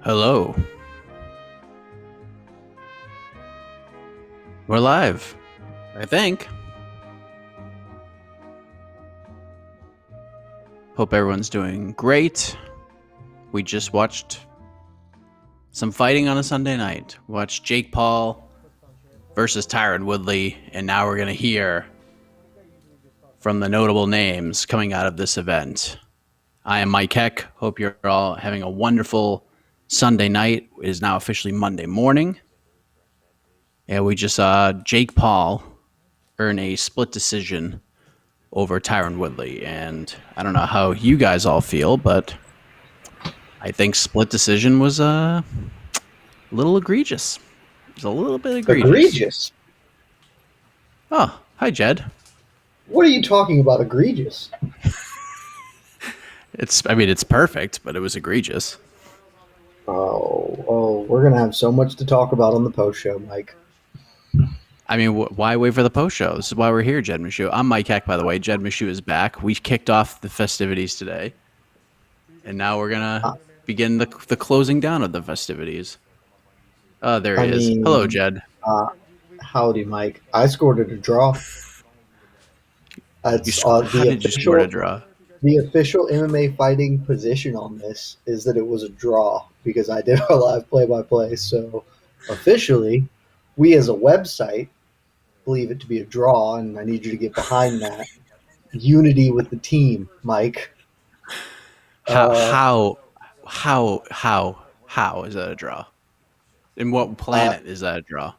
Hello. We're live, I think. Hope everyone's doing great. We just watched some fighting on a Sunday night. We watched Jake Paul versus Tyron Woodley, and now we're going to hear from the notable names coming out of this event. I am Mike Heck. Hope you're all having a wonderful Sunday night. It is now officially Monday morning. And we just saw Jake Paul earn a split decision over Tyron Woodley. And I don't know how you guys all feel, but I think split decision was a little egregious. It was a little bit egregious. Egregious. Oh, hi, Jed. What are you talking about, egregious? It's perfect, but it was egregious. Oh, we're gonna have so much to talk about on the post show, Mike. I mean, why wait for the post show? This is why we're here, Jed Mishu. I'm Mike Heck, by the way. Jed Mishu is back. We kicked off the festivities today, and now we're gonna I, begin the closing down of the festivities. There I he is. Hello, mean, Jed. uh, howdy, Mike. I scored it a draw. That's How did you score to draw? the official MMA fighting position on this is that it was a draw because I did our live play by play. So officially, we as a website believe it to be a draw, and I need you to get behind that. Unity with the team, Mike. How Uh, how how is that a draw? In what uh, planet is that a draw?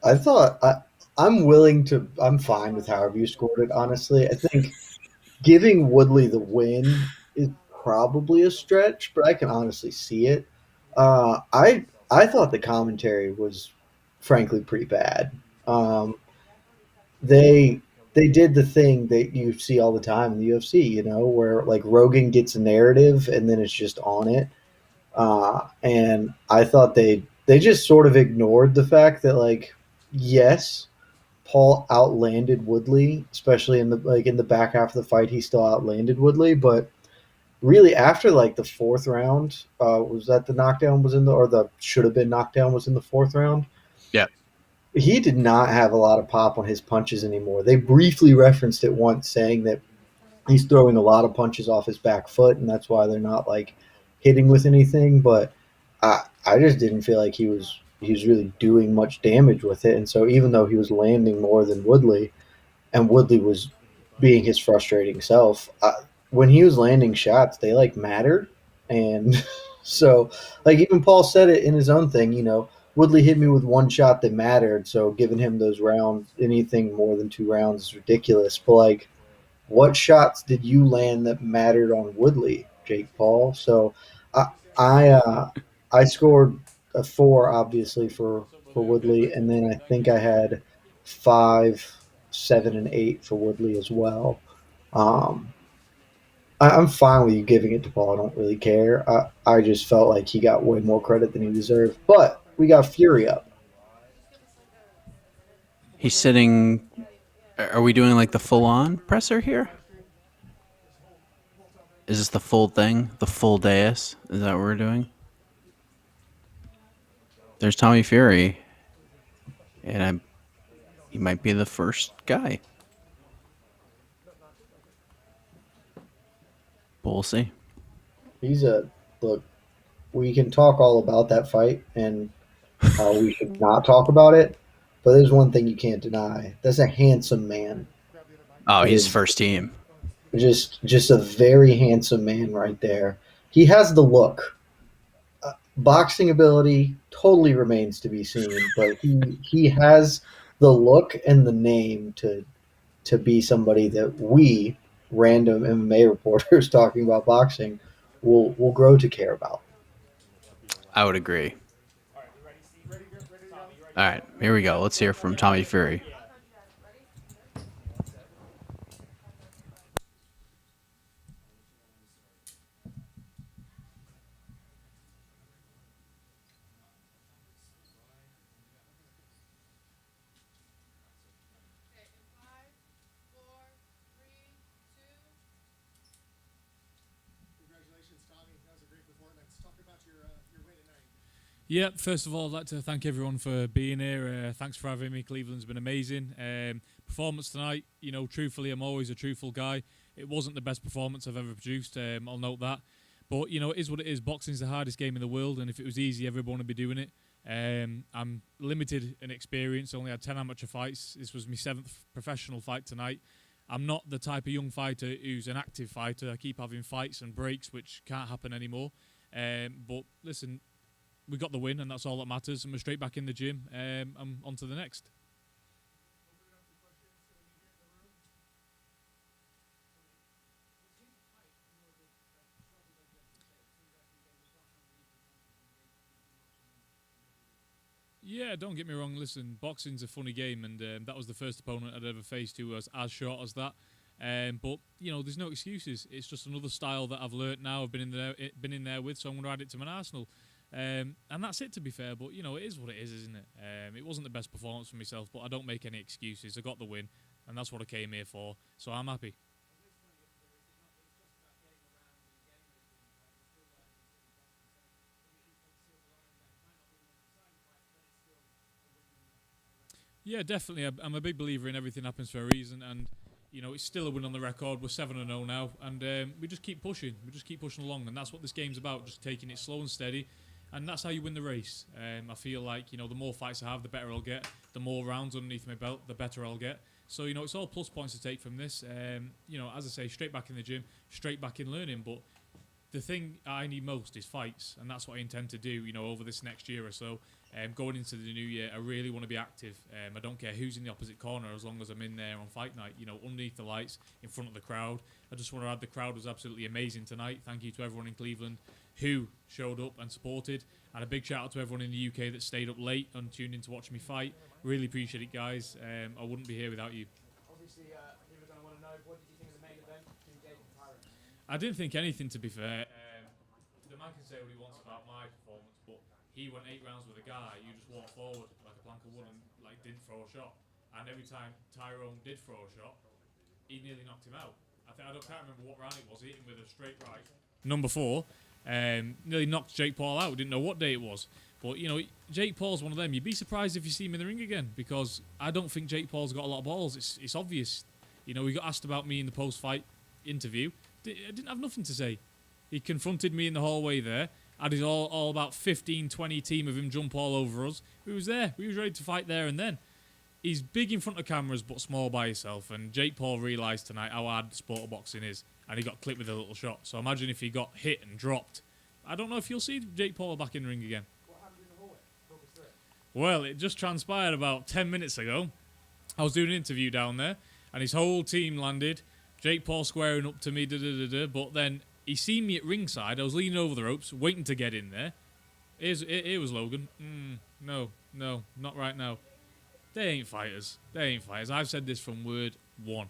I thought I'm willing to. I'm fine with however you scored it. Honestly, I think giving Woodley the win is probably a stretch, but I can honestly see it. I thought the commentary was frankly pretty bad. Um, they they did the thing that you see all the time in the UFC, where like Rogan gets a narrative and then it's just on it. And I thought they just sort of ignored the fact that like yes, Paul outlanded Woodley, especially in the back half of the fight. He still outlanded Woodley, but really after like the fourth round, was that the knockdown was in the or the should have been knockdown was in the fourth round. Yeah. He did not have a lot of pop on his punches anymore. They briefly referenced it once, saying that he's throwing a lot of punches off his back foot, and that's why they're not like hitting with anything. But I just didn't feel like he was really doing much damage with it. And so even though he was landing more than Woodley, and Woodley was being his frustrating self, when he was landing shots, they like mattered. And so like even Paul said it in his own thing. Woodley hit me with one shot that mattered. So giving him those rounds, anything more than 2 rounds, is ridiculous. But like what shots did you land that mattered on Woodley, Jake Paul? So I I, uh, I scored a four, obviously for Woodley, and then I think I had five, seven, and eight for Woodley as well. Um, I'm fine with you giving it to Paul. I don't really care. I just felt like he got way more credit than he deserved. But we got Fury up. He's sitting. Are we doing like the full on presser here? Is this the full thing? The full dais? Is that what we're doing? There's Tommy Fury, and he might be the first guy. But we'll see. He's a look. We can talk all about that fight and how we should not talk about it. But there's one thing you can't deny. That's a handsome man. Oh, That he's is first team. just a very handsome man right there. He has the look. Boxing ability totally remains to be seen, but he has the look and the name to be somebody that we random MMA reporters talking about boxing will grow to care about. I would agree. All right, here we go. Let's hear from Tommy Fury. Congratulations, Tommy. That was a great performance. Talk about your win Yeah, first of all, I'd like to thank everyone for being here. Thanks for having me. Cleveland's been amazing. Performance tonight, truthfully, I'm always a truthful guy. It wasn't the best performance I've ever produced. I'll note that. But, it is what it is. Boxing's the hardest game in the world, and if it was easy, everyone would be doing it. I'm limited in experience. I only had 10 amateur fights. This was my 7th professional fight tonight. I'm not the type of young fighter who's an active fighter. I keep having fights and breaks, which can't happen anymore. But listen, we got the win, and that's all that matters. And we're straight back in the gym. I'm on to the next. Yeah, don't get me wrong. Listen, boxing's a funny game, and that was the first opponent I'd ever faced who was as short as that. But there's no excuses. It's just another style that I've learnt now. I've been in there with, so I'm going to add it to my arsenal. And that's it, to be fair. But it is what it is, isn't it? It wasn't the best performance for myself, but I don't make any excuses. I got the win, and that's what I came here for. So I'm happy. Yeah, definitely. I'm a big believer in everything happens for a reason, and it's still a win on the record. We're 7-0 now, and we just keep pushing. We just keep pushing along, and that's what this game's about. Just taking it slow and steady, and that's how you win the race. I feel like the more fights I have, the better I'll get. The more rounds underneath my belt, the better I'll get. So it's all plus points to take from this. As I say, straight back in the gym, straight back in learning, but the thing I need most is fights, and that's what I intend to do, over this next year or so. Going into the new year, I really want to be active. I don't care who's in the opposite corner as long as I'm in there on fight night, underneath the lights, in front of the crowd. I just want to add the crowd was absolutely amazing tonight. Thank you to everyone in Cleveland who showed up and supported. And a big shout out to everyone in the UK that stayed up late and tuned in to watch me fight. Really appreciate it, guys. I wouldn't be here without you. Obviously, people are going to want to know, what did you think of the main event between Jake and Tyron? I didn't think anything, to be fair. The man can say what he wants about my performance, but he went 8 rounds with a guy who just walked forward like a plank of wood and didn't throw a shot. And every time Tyrone did throw a shot, he nearly knocked him out. Can't remember what round it was. He hit him with a straight right. Number 4, nearly knocked Jake Paul out. Didn't know what day it was. But Jake Paul's one of them. You'd be surprised if you see him in the ring again, because I don't think Jake Paul's got a lot of balls. It's obvious. We got asked about me in the post-fight interview. I didn't have nothing to say. He confronted me in the hallway there. Had his all about 15, 20 team of him jump all over us. We was there. We was ready to fight there and then. He's big in front of cameras but small by himself. And Jake Paul realised tonight how hard the sport of boxing is. And he got clipped with a little shot. So imagine if he got hit and dropped. I don't know if you'll see Jake Paul back in the ring again. What happened in the hallway? Talk us through it. Well, it just transpired about 10 minutes ago. I was doing an interview down there. And his whole team landed. Jake Paul squaring up to me. But then he seen me at ringside. I was leaning over the ropes, waiting to get in there. Here was Logan. No, not right now. They ain't fighters. I've said this from word 1.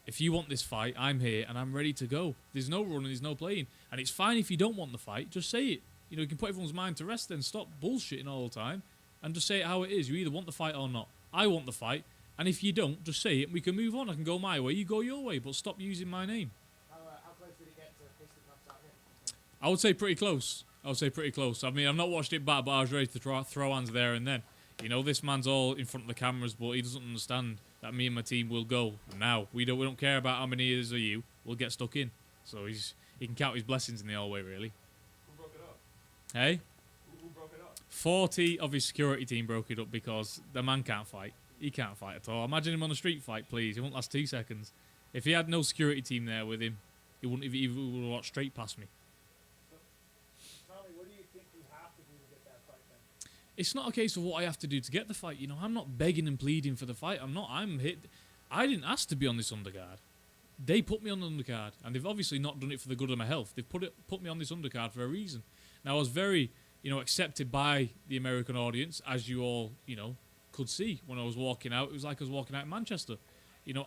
If you want this fight, I'm here and I'm ready to go. There's no running, there's no playing. And it's fine if you don't want the fight, just say it. You can put everyone's mind to rest then. Stop bullshitting all the time and just say it how it is. You either want the fight or not. I want the fight, and if you don't, just say it and we can move on. I can go my way, you go your way, but stop using my name. How close did it get to fisticuffs out here? I would say pretty close. I mean, I've not watched it back, but I was ready to throw hands there and then. This man's all in front of the cameras, but he doesn't understand that me and my team will go now. We don't care about how many years are you. We'll get stuck in. So he can count his blessings in the hallway, really. Who broke it up? Hey? Who broke it up? 40 of his security team broke it up because the man can't fight. He can't fight at all. Imagine him on a street fight, please. It won't last 2 seconds. If he had no security team there with him, he wouldn't have walked straight past me. Tommy, what do you think you have to do to get that fight then? It's not a case of what I have to do to get the fight. I'm not begging and pleading for the fight. I'm hit. I didn't ask to be on this undercard. They put me on the undercard, and they've obviously not done it for the good of my health. They've put me on this undercard for a reason. Now, I was very, accepted by the American audience, as you all, could see when I was walking out. It was like I was walking out in Manchester.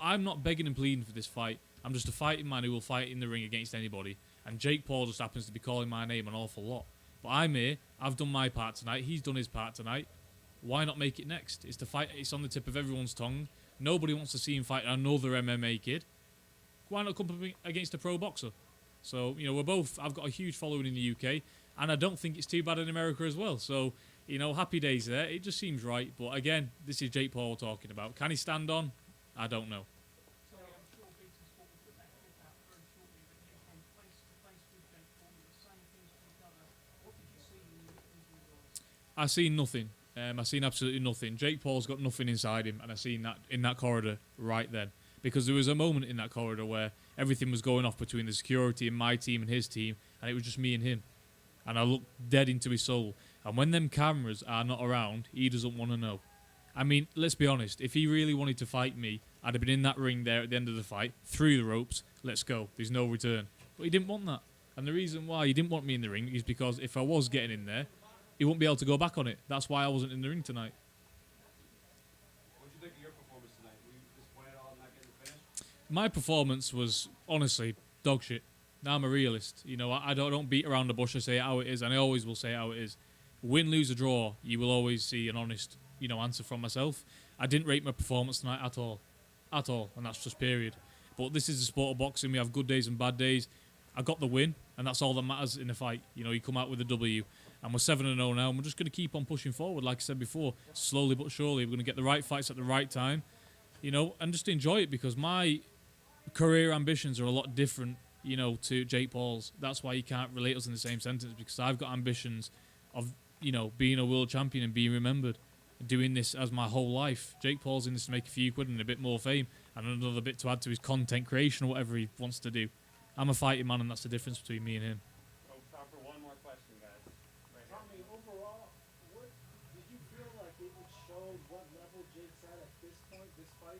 I'm not begging and pleading for this fight. I'm just a fighting man who will fight in the ring against anybody. And Jake Paul just happens to be calling my name an awful lot. But I'm here. I've done my part tonight. He's done his part tonight. Why not make it next? It's the fight. It's on the tip of everyone's tongue. Nobody wants to see him fight another MMA kid. Why not come up against a pro boxer? So, we're both. I've got a huge following in the UK. And I don't think it's too bad in America as well. So, happy days there. It just seems right. But again, this is Jake Paul talking about. Can he stand on? I don't know. I seen nothing. I seen absolutely nothing. Jake Paul's got nothing inside him, and I seen that in that corridor right then. Because there was a moment in that corridor where everything was going off between the security and my team and his team, and it was just me and him. And I looked dead into his soul. And when them cameras are not around, he doesn't want to know. I mean, let's be honest. If he really wanted to fight me, I'd have been in that ring there at the end of the fight, through the ropes, let's go. There's no return. But he didn't want that. And the reason why he didn't want me in the ring is because if I was getting in there, he wouldn't be able to go back on it. That's why I wasn't in the ring tonight. What did you think of your performance tonight? Were you disappointed at all not getting the finish? My performance was, honestly, dog shit. Now I'm a realist. I don't beat around the bush. I say it how it is, and I always will say it how it is. Win, lose, or draw, you will always see an honest, answer from myself. I didn't rate my performance tonight at all. At all, and that's just period. But this is the sport of boxing. We have good days and bad days. I got the win, and that's all that matters in a fight. You come out with a W. And we're 7-0 now, and we're just going to keep on pushing forward. Like I said before, slowly but surely, we're going to get the right fights at the right time, and just enjoy it, because my career ambitions are a lot different, to Jake Paul's. That's why you can't relate us in the same sentence, because I've got ambitions of, being a world champion and being remembered, doing this as my whole life. Jake Paul's in this to make a few quid and a bit more fame, and another bit to add to his content creation or whatever he wants to do. I'm a fighting man, and that's the difference between me and him. Time for one more question, guys. Tommy, overall, what did you feel like it showed what level Jake's at this point, this fight?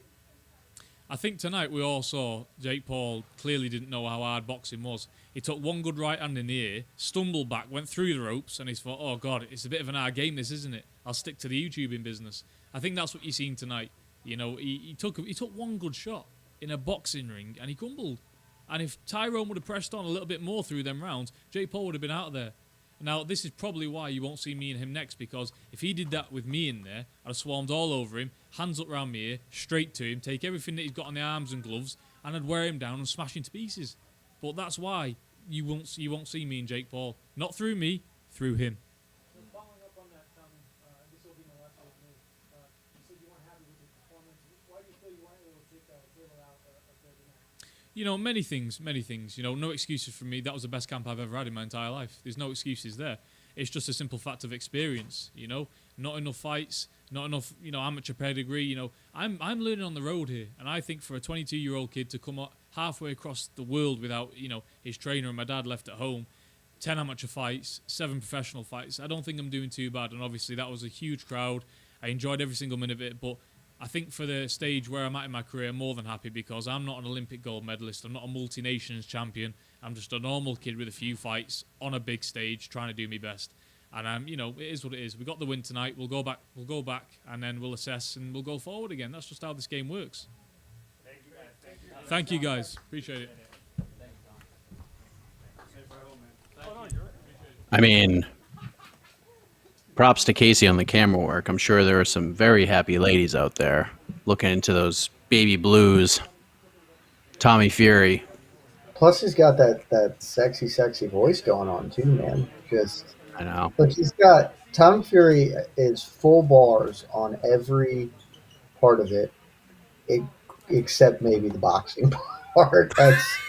I think tonight we all saw Jake Paul clearly didn't know how hard boxing was. He took one good right hand in the ear, stumbled back, went through the ropes, and he thought, oh God, it's a bit of an hard game this, isn't it? I'll stick to the YouTubing business. I think that's what you've seen tonight. He took one good shot in a boxing ring, and he crumbled. And if Tyrone would have pressed on a little bit more through them rounds, Jake Paul would have been out of there. Now, this is probably why you won't see me and him next, because if he did that with me in there, I'd have swarmed all over him, hands up round me ear, straight to him, take everything that he's got on the arms and gloves, and I'd wear him down and smash him to pieces. But that's why you won't see me and Jake Paul. Not through me, through him. So following up on that, Tommy, this will be my last one with me. You said you weren't happy with your performance. Why do you feel you weren't able to take that Taylor out of Thursday night? Many things. No excuses from me. That was the best camp I've ever had in my entire life. There's no excuses there. It's just a simple fact of experience. Not enough fights, not enough, amateur pedigree. I'm learning on the road here, and I think for a 22-year-old kid to come up halfway across the world without, his trainer and my dad left at home, 10 amateur fights, 7 professional fights, I don't think I'm doing too bad. And obviously that was a huge crowd. I enjoyed every single minute of it, but I think for the stage where I'm at in my career, I'm more than happy, because I'm not an Olympic gold medalist. I'm not a multi-nations champion. I'm just a normal kid with a few fights on a big stage trying to do my best. And it is what it is. We got the win tonight. We'll go back, and then we'll assess and we'll go forward again. That's just how this game works. Thank you guys. Appreciate it. I mean, props to Casey on the camera work. I'm sure there are some very happy ladies out there looking into those baby blues. Tommy Fury. Plus, he's got that sexy voice going on too, man. Just I know. look, he's got Tommy Fury is full bars on every part of it, except maybe the boxing part. That's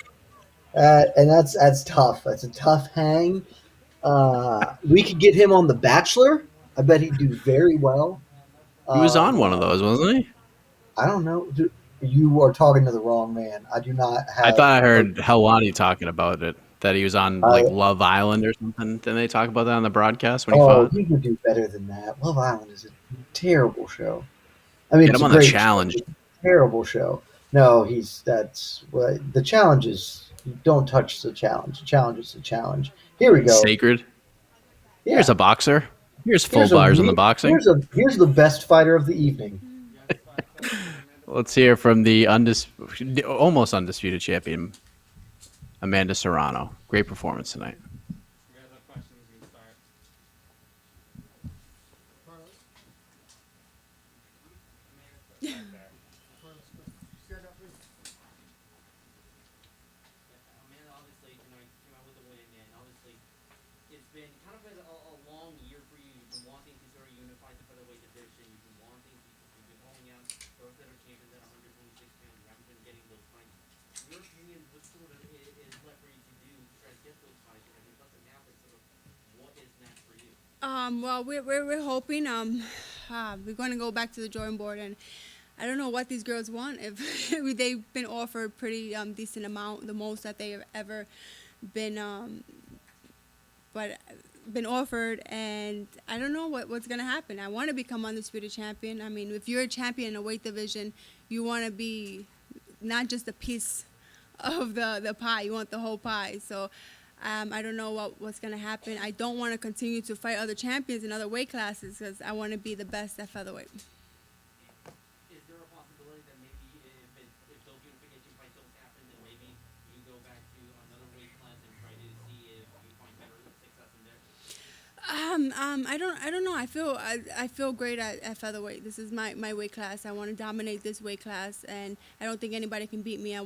tough. That's a tough hang. We could get him on The Bachelor. I bet he'd do very well. He was on one of those, wasn't he? I don't know. You are talking to the wrong man. I do not have. I thought I heard Helwani talking about it, that he was on like Love Island or something. Didn't they talk about that on the broadcast when he fought? He could do better than that. Love Island is a terrible show. I mean, Get it's him a on the great challenge. show. It's a terrible show. No, the challenge is. Don't touch the challenge. The challenge is the challenge. Here we go. Sacred. Yeah. Here's a boxer. Here's full bars on the boxing. Here's the best fighter of the evening. Let's hear from the almost undisputed champion, Amanda Serrano. Great performance tonight. You guys have questions, you can start. Amanda obviously tonight came out with a win, and obviously it's been your opinion, what sort of is left for you to do to try to get those fights? And if it doesn't happen, sort of what is next for you? Well, we're hoping we're going to go back to the drawing board, and I don't know what these girls want. If they've been offered pretty decent amount, the most that they've ever been but been offered, and I don't know what's gonna happen. I want to become undisputed champion. I mean, if you're a champion in a weight division, you want to be not just a piece of the pie. You want the whole pie. So I don't know what's gonna happen. I don't want to continue to fight other champions in other weight classes because I want to be the best at featherweight. Is there a possibility that maybe if those unification fights don't happen, then maybe you go back to another weight class and try to see if you find better success in there? I don't know. I feel great at featherweight. This is my weight class. I want to dominate this weight class, and I don't think anybody can beat me at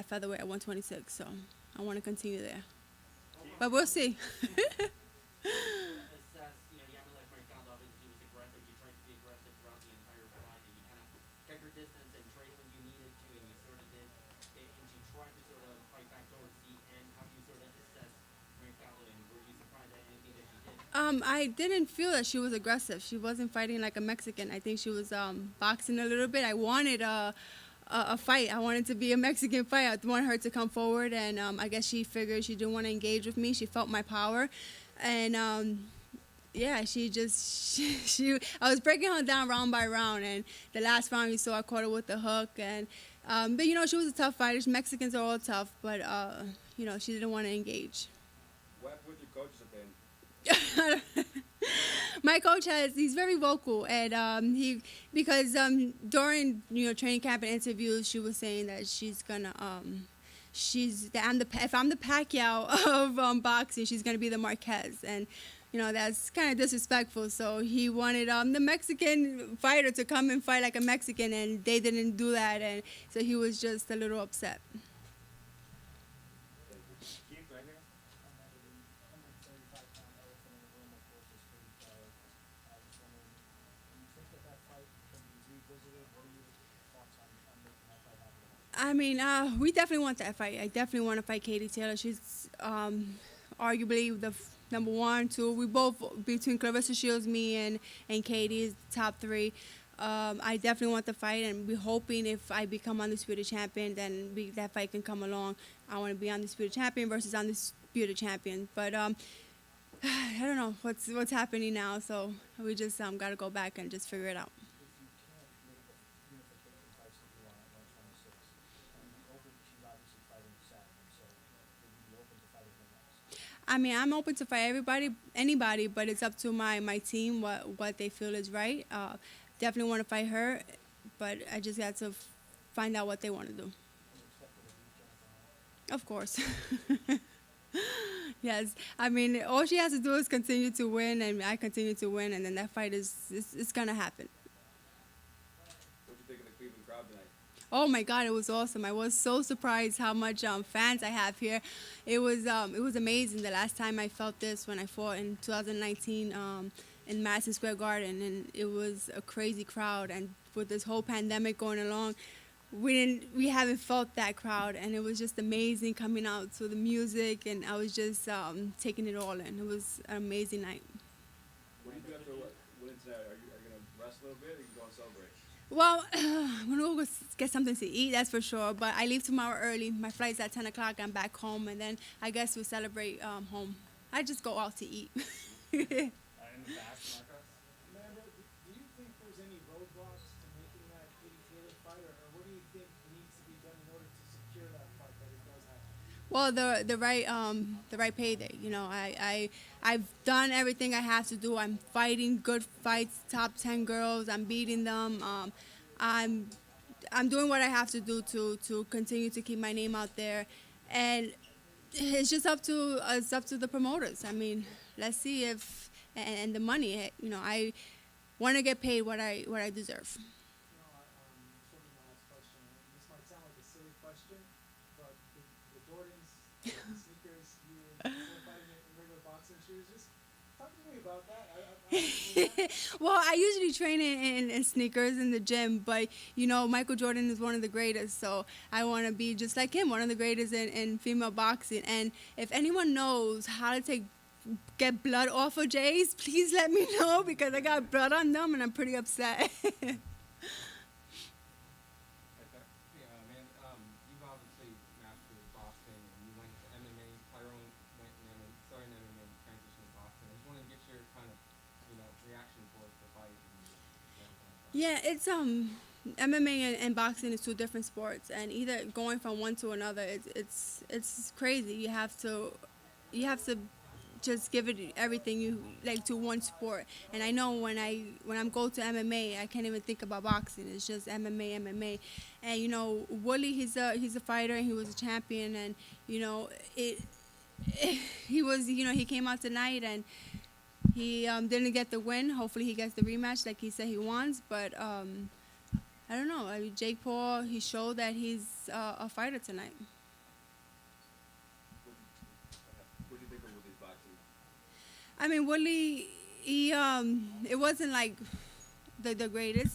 featherweight at 126. So I want to continue there, but we'll see. Assess, Yamilek Mercado, obviously he was aggressive. You tried to be aggressive throughout the entire fight, and you kind of kept your distance and traded when you needed to, and you sort of did, and you tried to sort of fight back towards the end. How do you sort of assess Mercado, and were you surprised at anything that she did? I didn't feel that she was aggressive. She wasn't fighting like a Mexican. I think she was boxing a little bit. I wanted a fight. I wanted to be a Mexican fight. I wanted her to come forward, and I guess she figured she didn't want to engage with me. She felt my power, and yeah, I was breaking her down round by round, and the last round you saw I caught her with the hook, and but she was a tough fighter. Mexicans are all tough, but she didn't want to engage. What would your coaches have been? My coach he's very vocal, and because during training camp and interviews she was saying that she's gonna if I'm the Pacquiao of boxing, she's gonna be the Marquez, and that's kind of disrespectful. So he wanted the Mexican fighter to come and fight like a Mexican, and they didn't do that, and so he was just a little upset. Keith, right here. 135-pound elephant in the room, of course, is Katie Taylor. I was wondering, do you think that fight can be revisited? What are your thoughts on making that fight happen? I mean, we definitely want that fight. I definitely want to fight Katie Taylor. She's arguably the number 1, 2. We both, between Clarissa Shields, me, and Katie, is top 3. I definitely want the fight, and we're hoping if I become undisputed champion, then that fight can come along. I want to be undisputed champion versus undisputed champion. But I don't know what's happening now, so we just got to go back and just figure it out. If you can't make the unification fights that you want at 126, I mean, she's obviously fighting Saturday, so would you be open to fighting her next? I mean, I'm open to fight anybody, but it's up to my team what they feel is right. Definitely want to fight her, but I just got to find out what they want to do. Of course. Yes. I mean, all she has to do is continue to win, and I continue to win, and then that fight it's going to happen. What do you think of the Cleveland crowd tonight? Oh my God, it was awesome. I was so surprised how much fans I have here. It was amazing. The last time I felt this when I fought in 2019 in Madison Square Garden, and it was a crazy crowd. And with this whole pandemic going along, we haven't felt that crowd, and it was just amazing coming out to the music, and I was just taking it all in. It was an amazing night. What do you do after winning tonight? Are you going to rest a little bit, or you go and celebrate? Well, I'm going to go get something to eat, that's for sure. But I leave tomorrow early. My flight's at 10 o'clock. I'm back home, and then I guess we'll celebrate home. I just go out to eat. In the past, Marcos? Amanda, do you think there's any roadblocks to making that Katie Taylor fight, or what do you think needs to be done in order to secure that fight that it does happen? Well, the right payday. I've done everything I have to do. I'm fighting good fights, top 10 girls. I'm beating them. I'm doing what I have to do to continue to keep my name out there, and it's just up to the promoters. I mean, let's see if and the money. I want to get paid what I deserve. Sort of my last question. This might sound like a silly question, but the Jordans, the sneakers, you were fighting in regular boxing shoes. Just talk to me about Well, I usually train in sneakers in the gym, but Michael Jordan is one of the greatest, so I want to be just like him, one of the greatest in female boxing. And if anyone knows how to get blood off of Jays, please let me know because I got blood on them and I'm pretty upset. Okay. Yeah, man. You've obviously mastered boxing, and you went to MMA. Tyrone went in MMA, started in MMA, transitioned to boxing. I just wanted to get your kind of, reaction towards the fight and everything like that. Yeah, it's MMA and boxing is two different sports, and either going from one to another, it's crazy. You have to just give it everything you like to one sport. And I know when I'm go to MMA, I can't even think about boxing. It's just MMA, MMA. And Wooly, he's a fighter and he was a champion, and it he came out tonight and he didn't get the win. Hopefully, he gets the rematch like he said he wants. But I don't know. I mean, Jake Paul, he showed that he's a fighter tonight. What do you think of Woodley's boxing? I mean, Woodley, it wasn't like the greatest,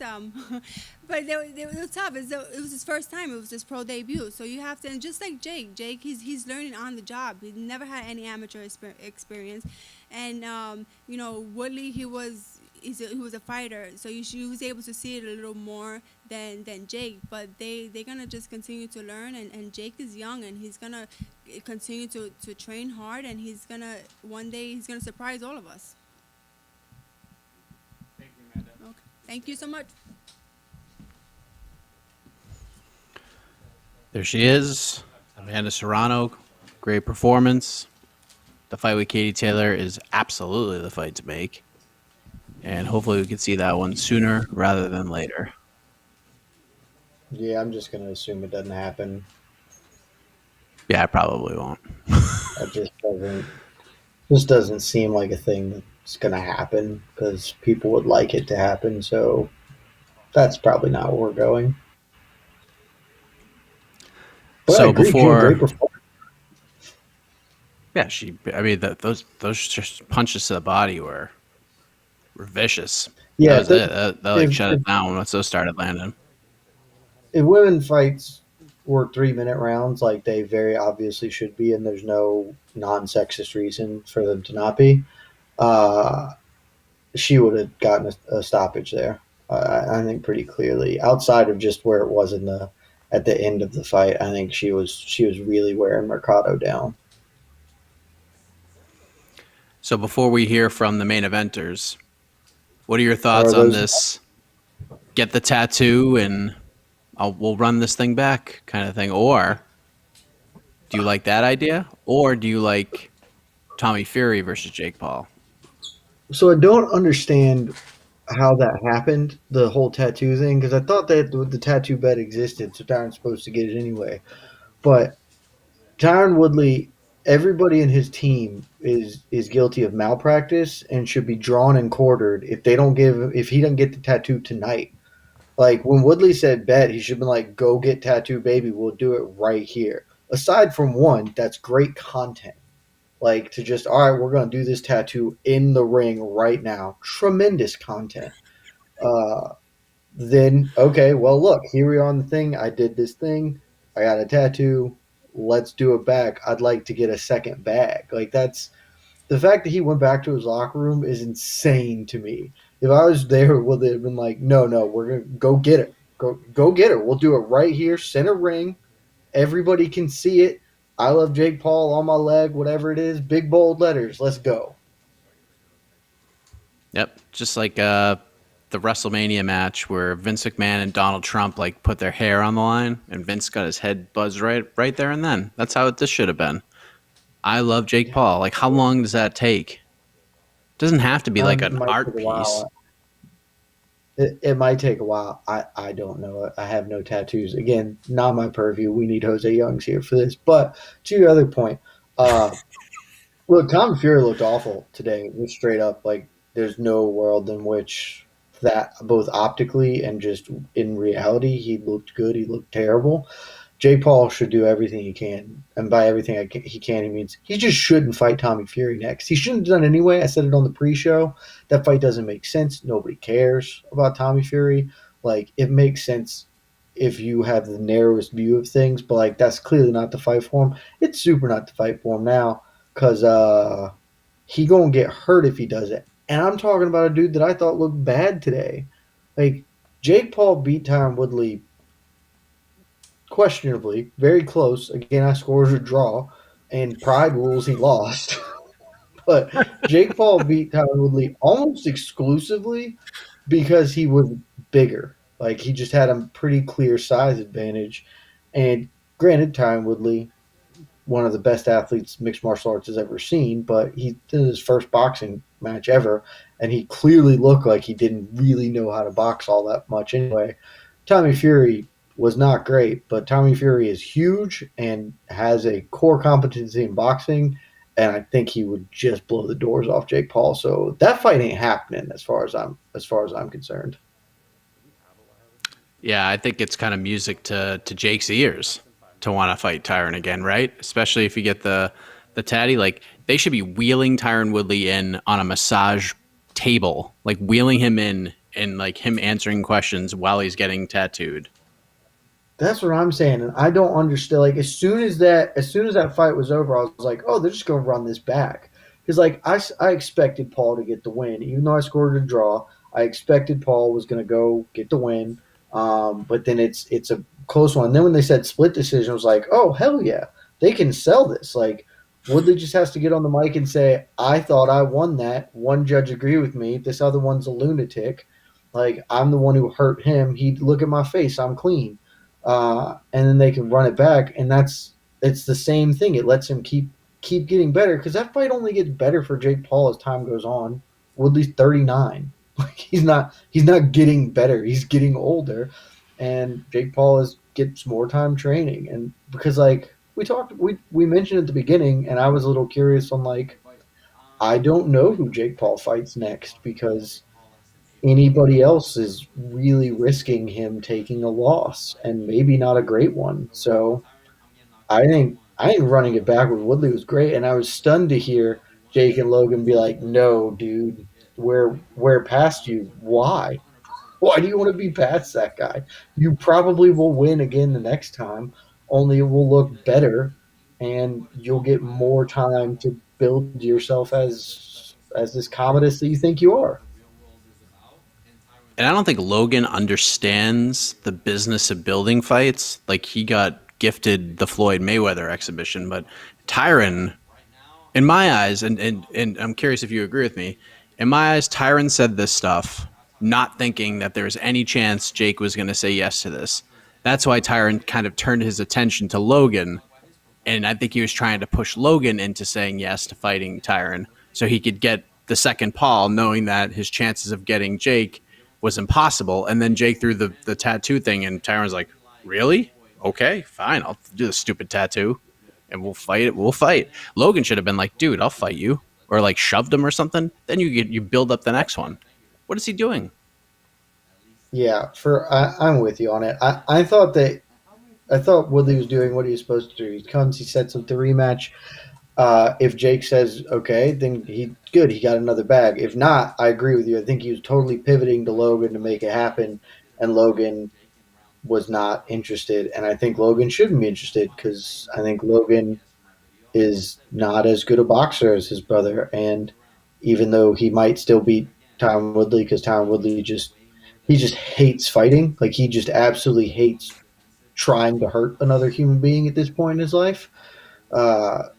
but they were tough. It was his first time. It was his pro debut. So you have to, and just like Jake, he's learning on the job. He never had any amateur experience, and Woodley, he was a fighter, so he was able to see it a little more than Jake. But they're gonna just continue to learn, and Jake is young, and he's gonna continue to train hard, and one day he's gonna surprise all of us. Thank you, Amanda. Okay. Thank you so much. There she is, Amanda Serrano. Great performance. The fight with Katie Taylor is absolutely the fight to make. And hopefully we can see that one sooner rather than later. Yeah, I'm just gonna assume it doesn't happen. Yeah, I probably won't. That just doesn't seem like a thing that's gonna happen because people would like it to happen. So that's probably not where we're going. But I So agree, June. Great before, performance. yeah, I mean, those just punches to the body were vicious. That Yeah, was it. That like if, shut if it down once those started landing. if women fights were 3 minute rounds, like they very obviously should be, and there's no non-sexist reason for them to not be, uh, she would have gotten a stoppage there. I think pretty clearly. Outside of just where it was in the at the end of the fight, I think she was really wearing Mercado down. So before we hear from the main eventers, what are your thoughts Are on those this? Get the tattoo and we'll run this thing back kind of thing, or do you like that idea, or do you like Tommy Fury versus Jake Paul? so I don't understand how that happened, the whole tattoo thing, because I thought that the tattoo bed existed, so Tyron's supposed to get it anyway. But Tyron Woodley, everybody in his team is guilty of malpractice and should be drawn and quartered if he doesn't get the tattoo tonight. Like when Woodley said bet, he should have been like, go get tattoo, baby. We'll do it right here. Aside from one, that's great content. Like to just, all right, we're going to do this tattoo in the ring right now. Tremendous content. Uh, then, okay, well, look, here we are on the thing. I did this thing. I got a tattoo. Let's do it back. I'd like to get a second bag. Like that's the fact that he went back to his locker room is insane to me. If I was there, would they have been like, no, no, we're gonna go get it, go get her. We'll do it right here, center ring. Everybody can see it. I love Jake Paul on my leg, whatever it is, big bold letters. Let's go. Yep, just like the WrestleMania match where Vince McMahon and Donald Trump like put their hair on the line, and Vince got his head buzzed right there and then. That's how this should have been. I love Jake Yeah, Paul. Like, how long does that take? It doesn't have to be like it an might take art a piece. while. It might take a while. I don't know. I have no tattoos. Again, not my purview. We need Jose Youngs here for this. But to your other point, uh, look, Tom Fury looked awful today. Just straight up, like there's no world in which that both optically and just in reality he looked good. He looked terrible. Jake Paul should do everything he can, and by everything he can, he means he just shouldn't fight Tommy Fury next. He shouldn't have done it anyway. I said it on the pre-show. That fight doesn't make sense. Nobody cares about Tommy Fury. Like it makes sense if you have the narrowest view of things, but like that's clearly not the fight for him. It's super not the fight for him now because he gonna get hurt if he does it. And I'm talking about a dude that I thought looked bad today. Like Jake Paul beat Tyron Woodley questionably, very close. Again, I scores a draw, and Pride rules he lost. But Jake Paul beat Tyron Woodley almost exclusively because he was bigger. Like he just had a pretty clear size advantage. And granted, Tyron Woodley, one of the best athletes mixed martial arts has ever seen, but he did his first boxing match ever, and he clearly looked like he didn't really know how to box all that much anyway. Tommy Fury was not great, but Tommy Fury is huge and has a core competency in boxing, and I think he would just blow the doors off Jake Paul. So that fight ain't happening as far as I'm concerned. Yeah, I think it's kind of music to Jake's ears to want to fight Tyron again, right? Especially if you get the tatty. Like they should be wheeling Tyron Woodley in on a massage table, like wheeling him in and like him answering questions while he's getting tattooed. That's what I'm saying, and I don't understand. Like as soon as that fight was over, I was like, oh, they're just gonna run this back because like I expected Paul to get the win, even though I scored a draw. I expected Paul was gonna go get the win, but then it's a close one. And then when they said split decision, I was like, oh hell yeah, they can sell this. Like Woodley just has to get on the mic and say, I thought I won that. One judge agreed with me. This other one's a lunatic. Like I'm the one who hurt him. He look at my face. I'm clean, and then they can run it back, and it's the same thing. It lets him keep getting better because that fight only gets better for Jake Paul as time goes on. Woodley's 39. Like he's not getting better. He's getting older, and Jake Paul gets more time training. And because like we mentioned at the beginning, and I was a little curious on like I don't know who Jake Paul fights next because anybody else is really risking him taking a loss and maybe not a great one. So I think running it back with Woodley was great, and I was stunned to hear Jake and Logan be like, "No, dude, we're past you. Why? Why do you want to be past that guy? You probably will win again the next time, only it will look better, and you'll get more time to build yourself as this commodus that you think you are." And I don't think Logan understands the business of building fights. Like he got gifted the Floyd Mayweather exhibition, but Tyron, in my eyes, and I'm curious if you agree with me, in my eyes, Tyron said this stuff not thinking that there was any chance Jake was going to say yes to this. That's why Tyron kind of turned his attention to Logan, and I think he was trying to push Logan into saying yes to fighting Tyron so he could get the second Paul, knowing that his chances of getting Jake was impossible. And then Jake threw the tattoo thing, and Tyron's like, "Really? Okay, fine. I'll do the stupid tattoo, and we'll fight it. We'll fight." Logan should have been like, "Dude, I'll fight you," or like shoved him or something. Then you build up the next one. What is he doing? Yeah, I'm with you on it. I thought Woodley was doing what he was supposed to do. He comes, he sets up the rematch. If Jake says okay, then he good. He got another bag. If not, I agree with you. I think he was totally pivoting to Logan to make it happen, and Logan was not interested. And I think Logan shouldn't be interested because I think Logan is not as good a boxer as his brother. And even though he might still beat Tyron Woodley, because Tyron Woodley just hates fighting. Like he just absolutely hates trying to hurt another human being at this point in his life. Uh,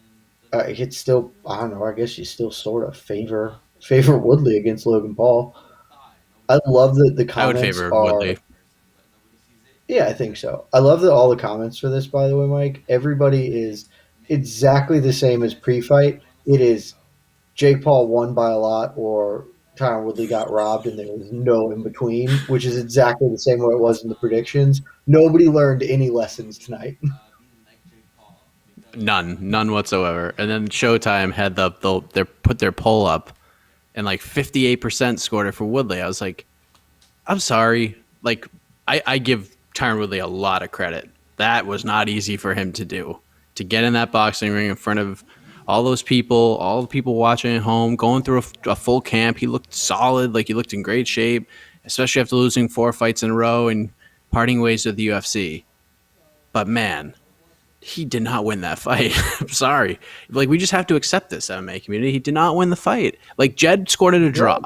it's still I don't know. I guess you still sort of favor Woodley against Logan Paul. I love that the I would comments favor are. Woodley. Yeah, I think so. I love that all the comments for this. By the way, Mike, everybody is exactly the same as pre-fight. It is Jake Paul won by a lot, or Tyron Woodley got robbed, and there was no in between, which is exactly the same way it was in the predictions. Nobody learned any lessons tonight. None whatsoever. And then Showtime had they put their poll up, and like 58% scored it for Woodley. I was like, I'm sorry. Like I give Tyron Woodley a lot of credit. That was not easy for him to do. To get in that boxing ring in front of all those people, all the people watching at home, going through a full camp. He looked solid, like he looked in great shape, especially after losing 4 fights in a row and parting ways with the UFC. But man, he did not win that fight. I'm sorry. Like, we just have to accept this, MMA community. He did not win the fight. Like, Jed scored it a draw.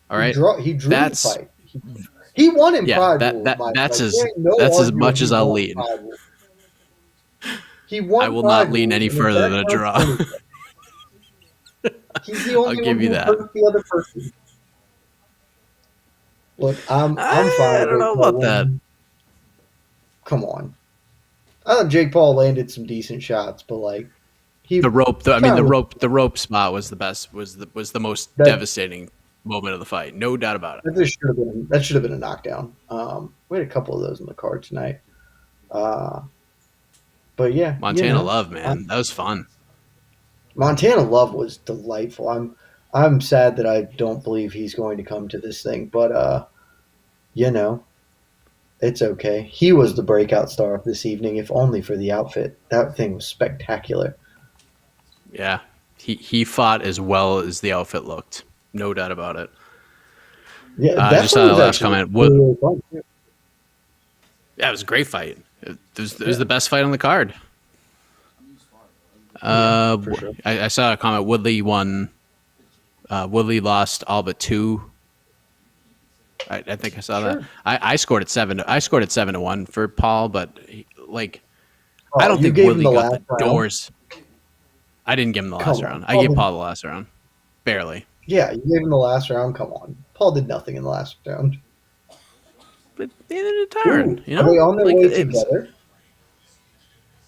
All right. He drew the That's fight. He won in yeah. Pride That Rules, that Mike. that's Like, as there ain't no that's as arguing much he as I'll won lean. Pride Rules. He I won will not Pride lean Rules, any and if further that than a counts draw. for anything, he's the I'll only one give you who that. hurt the other person. Look, I'm fine I with don't Jake know Paul about that. winning. Come on. I thought Jake Paul landed some decent shots, but like The he rope. I mean, kind of was the rope spot was the best. Was the most that devastating moment of the fight. No doubt about it. that should have been a knockdown. We had a couple of those in the card tonight. Uh, but yeah, Montana Love, man, that was fun. Montana Love was delightful. I'm sad that I don't believe he's going to come to this thing, but you know, it's okay. He was the breakout star of this evening, if only for the outfit. That thing was spectacular. Yeah, he fought as well as the outfit looked. No doubt about it. Yeah, I that just fight saw that was last actually comment. really, really fun. Too. Yeah, it was a great fight. It was Yeah, the best fight on the card. yeah, for sure. I saw a comment. Woodley won. Woodley lost all but two. I think I saw that. Sure. I scored it 7. I scored it 7-1 for Paul, but like I Oh, don't you think gave him Woodley the got last the round. doors. I didn't give him the last Come on, round. I gave Paul the last round, barely. Yeah, you gave him the last round. Come on, Paul did nothing in the last round. But neither did Tyron. Ooh, You are they know, on their like way it was. together?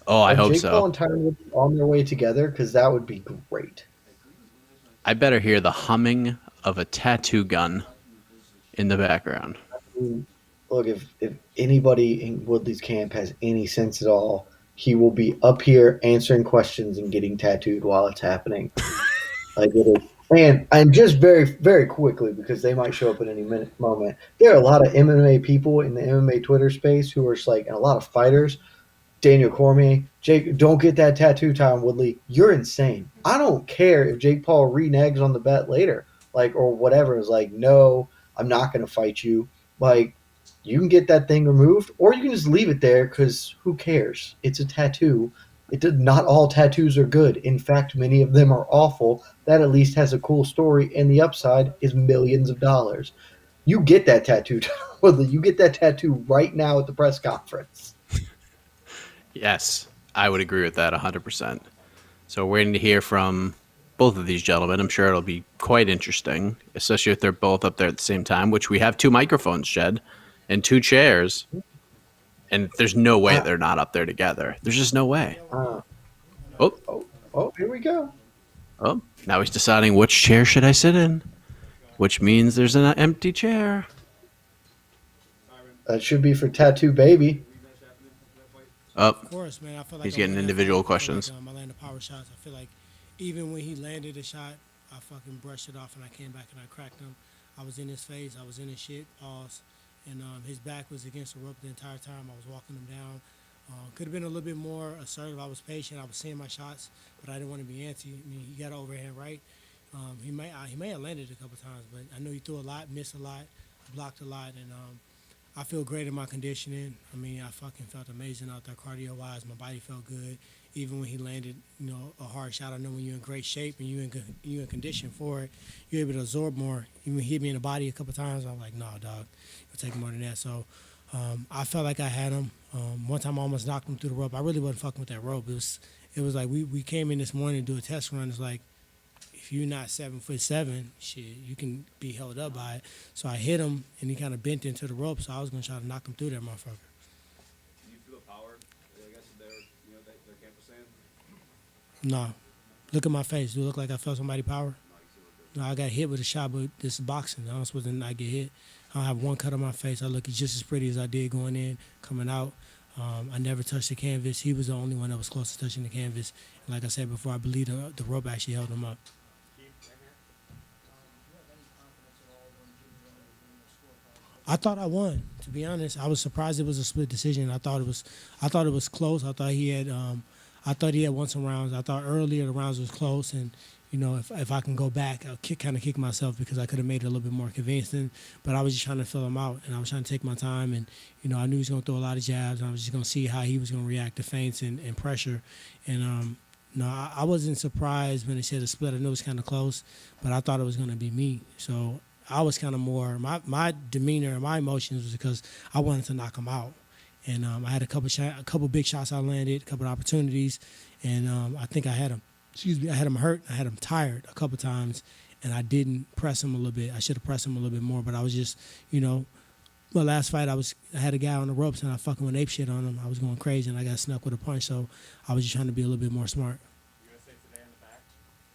Oh, I Are hope Jake Paul so. and Tyron Woodley on their way together? Because that would be great. I better hear the humming of a tattoo gun in the background. Ooh, look, if anybody in Woodley's camp has any sense at all, he will be up here answering questions and getting tattooed while it's happening. Like it is. And just very quickly because they might show up at any moment. There are a lot of MMA people in the MMA Twitter space who are just like, and a lot of fighters Daniel Cormier, Jake, don't get that tattoo, Tyron Woodley. You're insane. I don't care if Jake Paul reneges on the bet later, like or whatever. Is like, no, I'm not going to fight you. Like, you can get that thing removed, or you can just leave it there because who cares? It's a tattoo. Not all tattoos are good. In fact, many of them are awful. That at least has a cool story, and the upside is millions of dollars. You get that tattoo, Tyron Woodley. You get that tattoo right now at the press conference. Yes, I would agree with that 100%. So we're waiting to hear from both of these gentlemen. I'm sure it'll be quite interesting, especially if they're both up there at the same time, which we have 2 microphones, Jed, and 2 chairs. And there's no way I, they're not up there together. There's just no way. uh, Oh, here we go. oh, now he's deciding which chair should I sit in, which means there's an empty chair. That should be for Tattoo Baby. Oh, Of course, man. I feel like he's I getting won that individual fight. I feel questions. like I landed power shots. I feel like even when he landed a shot, I fucking brushed it off and I came back and I cracked him. I was in his face. I was in his shit. Pause. And his back was against the rope the entire time. I was walking him down. Could have been a little bit more assertive. I was patient. I was seeing my shots, but I didn't want to be antsy. I mean, he got an overhand right. He may have landed a couple times, but I know he threw a lot, missed a lot, blocked a lot, and I feel great in my conditioning. I mean, I fucking felt amazing out there cardio-wise. My body felt good. Even when he landed, a hard shot, I know when you're in great shape and you in condition for it, you're able to absorb more. Even hit me in the body a couple times, I'm like, nah, dog, it'll take more than that. So I felt like I had him. One time I almost knocked him through the rope. I really wasn't fucking with that rope. It was like we came in this morning to do a test run. It's like, if you're not 7'7", shit, you can be held up by it. So I hit him, and he kind of bent into the rope. So I was gonna try to knock him through that motherfucker. Do you feel the power? I guess their camp was saying. No, look at my face. Do it look like I felt somebody power? No, I got hit with a shot, but this is boxing. I don't supposed to not get hit. I don't have one cut on my face. I look just as pretty as I did going in, coming out. I never touched the canvas. He was the only one that was close to touching the canvas. And like I said before, I believe the rope actually held him up. I thought I won. To be honest, I was surprised it was a split decision. I thought it was close. I thought he had won some rounds. I thought earlier the rounds was close, and if I can go back, I'll kind of kick myself because I could have made it a little bit more convincing. But I was just trying to fill him out, and I was trying to take my time, and I knew he was going to throw a lot of jabs, and I was just going to see how he was going to react to feints and pressure, and no, I wasn't surprised when they said a split. I knew it was kind of close, but I thought it was going to be me. So I was kind of more my demeanor and my emotions was because I wanted to knock him out, and I had a couple big shots I landed, a couple opportunities, and I think I had him. I had him hurt. I had him tired a couple times, and I didn't press him a little bit. I should have pressed him a little bit more, but I was just, my last fight I had a guy on the ropes and I fucking went ape shit on him. I was going crazy and I got snuck with a punch, so I was just trying to be a little bit more smart. You're gonna say today in the back,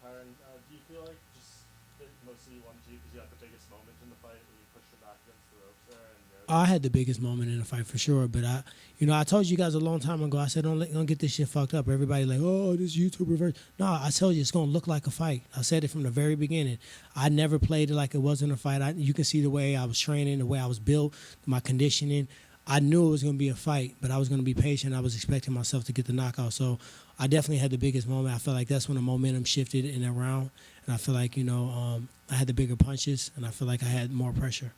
Tyron. Do you feel like just that mostly you wanted to because you had the biggest moment in the fight when you pushed him back against the ropes there? I had the biggest moment in the fight for sure, but I told you guys a long time ago. I said don't get this shit fucked up. Everybody like, oh, this YouTuber version. No, I told you it's gonna look like a fight. I said it from the very beginning. I never played it like it wasn't a fight. You can see the way I was training, the way I was built, my conditioning. I knew it was gonna be a fight, but I was gonna be patient. I was expecting myself to get the knockout, so I definitely had the biggest moment. I feel like that's when the momentum shifted in that round, and I feel like I had the bigger punches, and I feel like I had more pressure.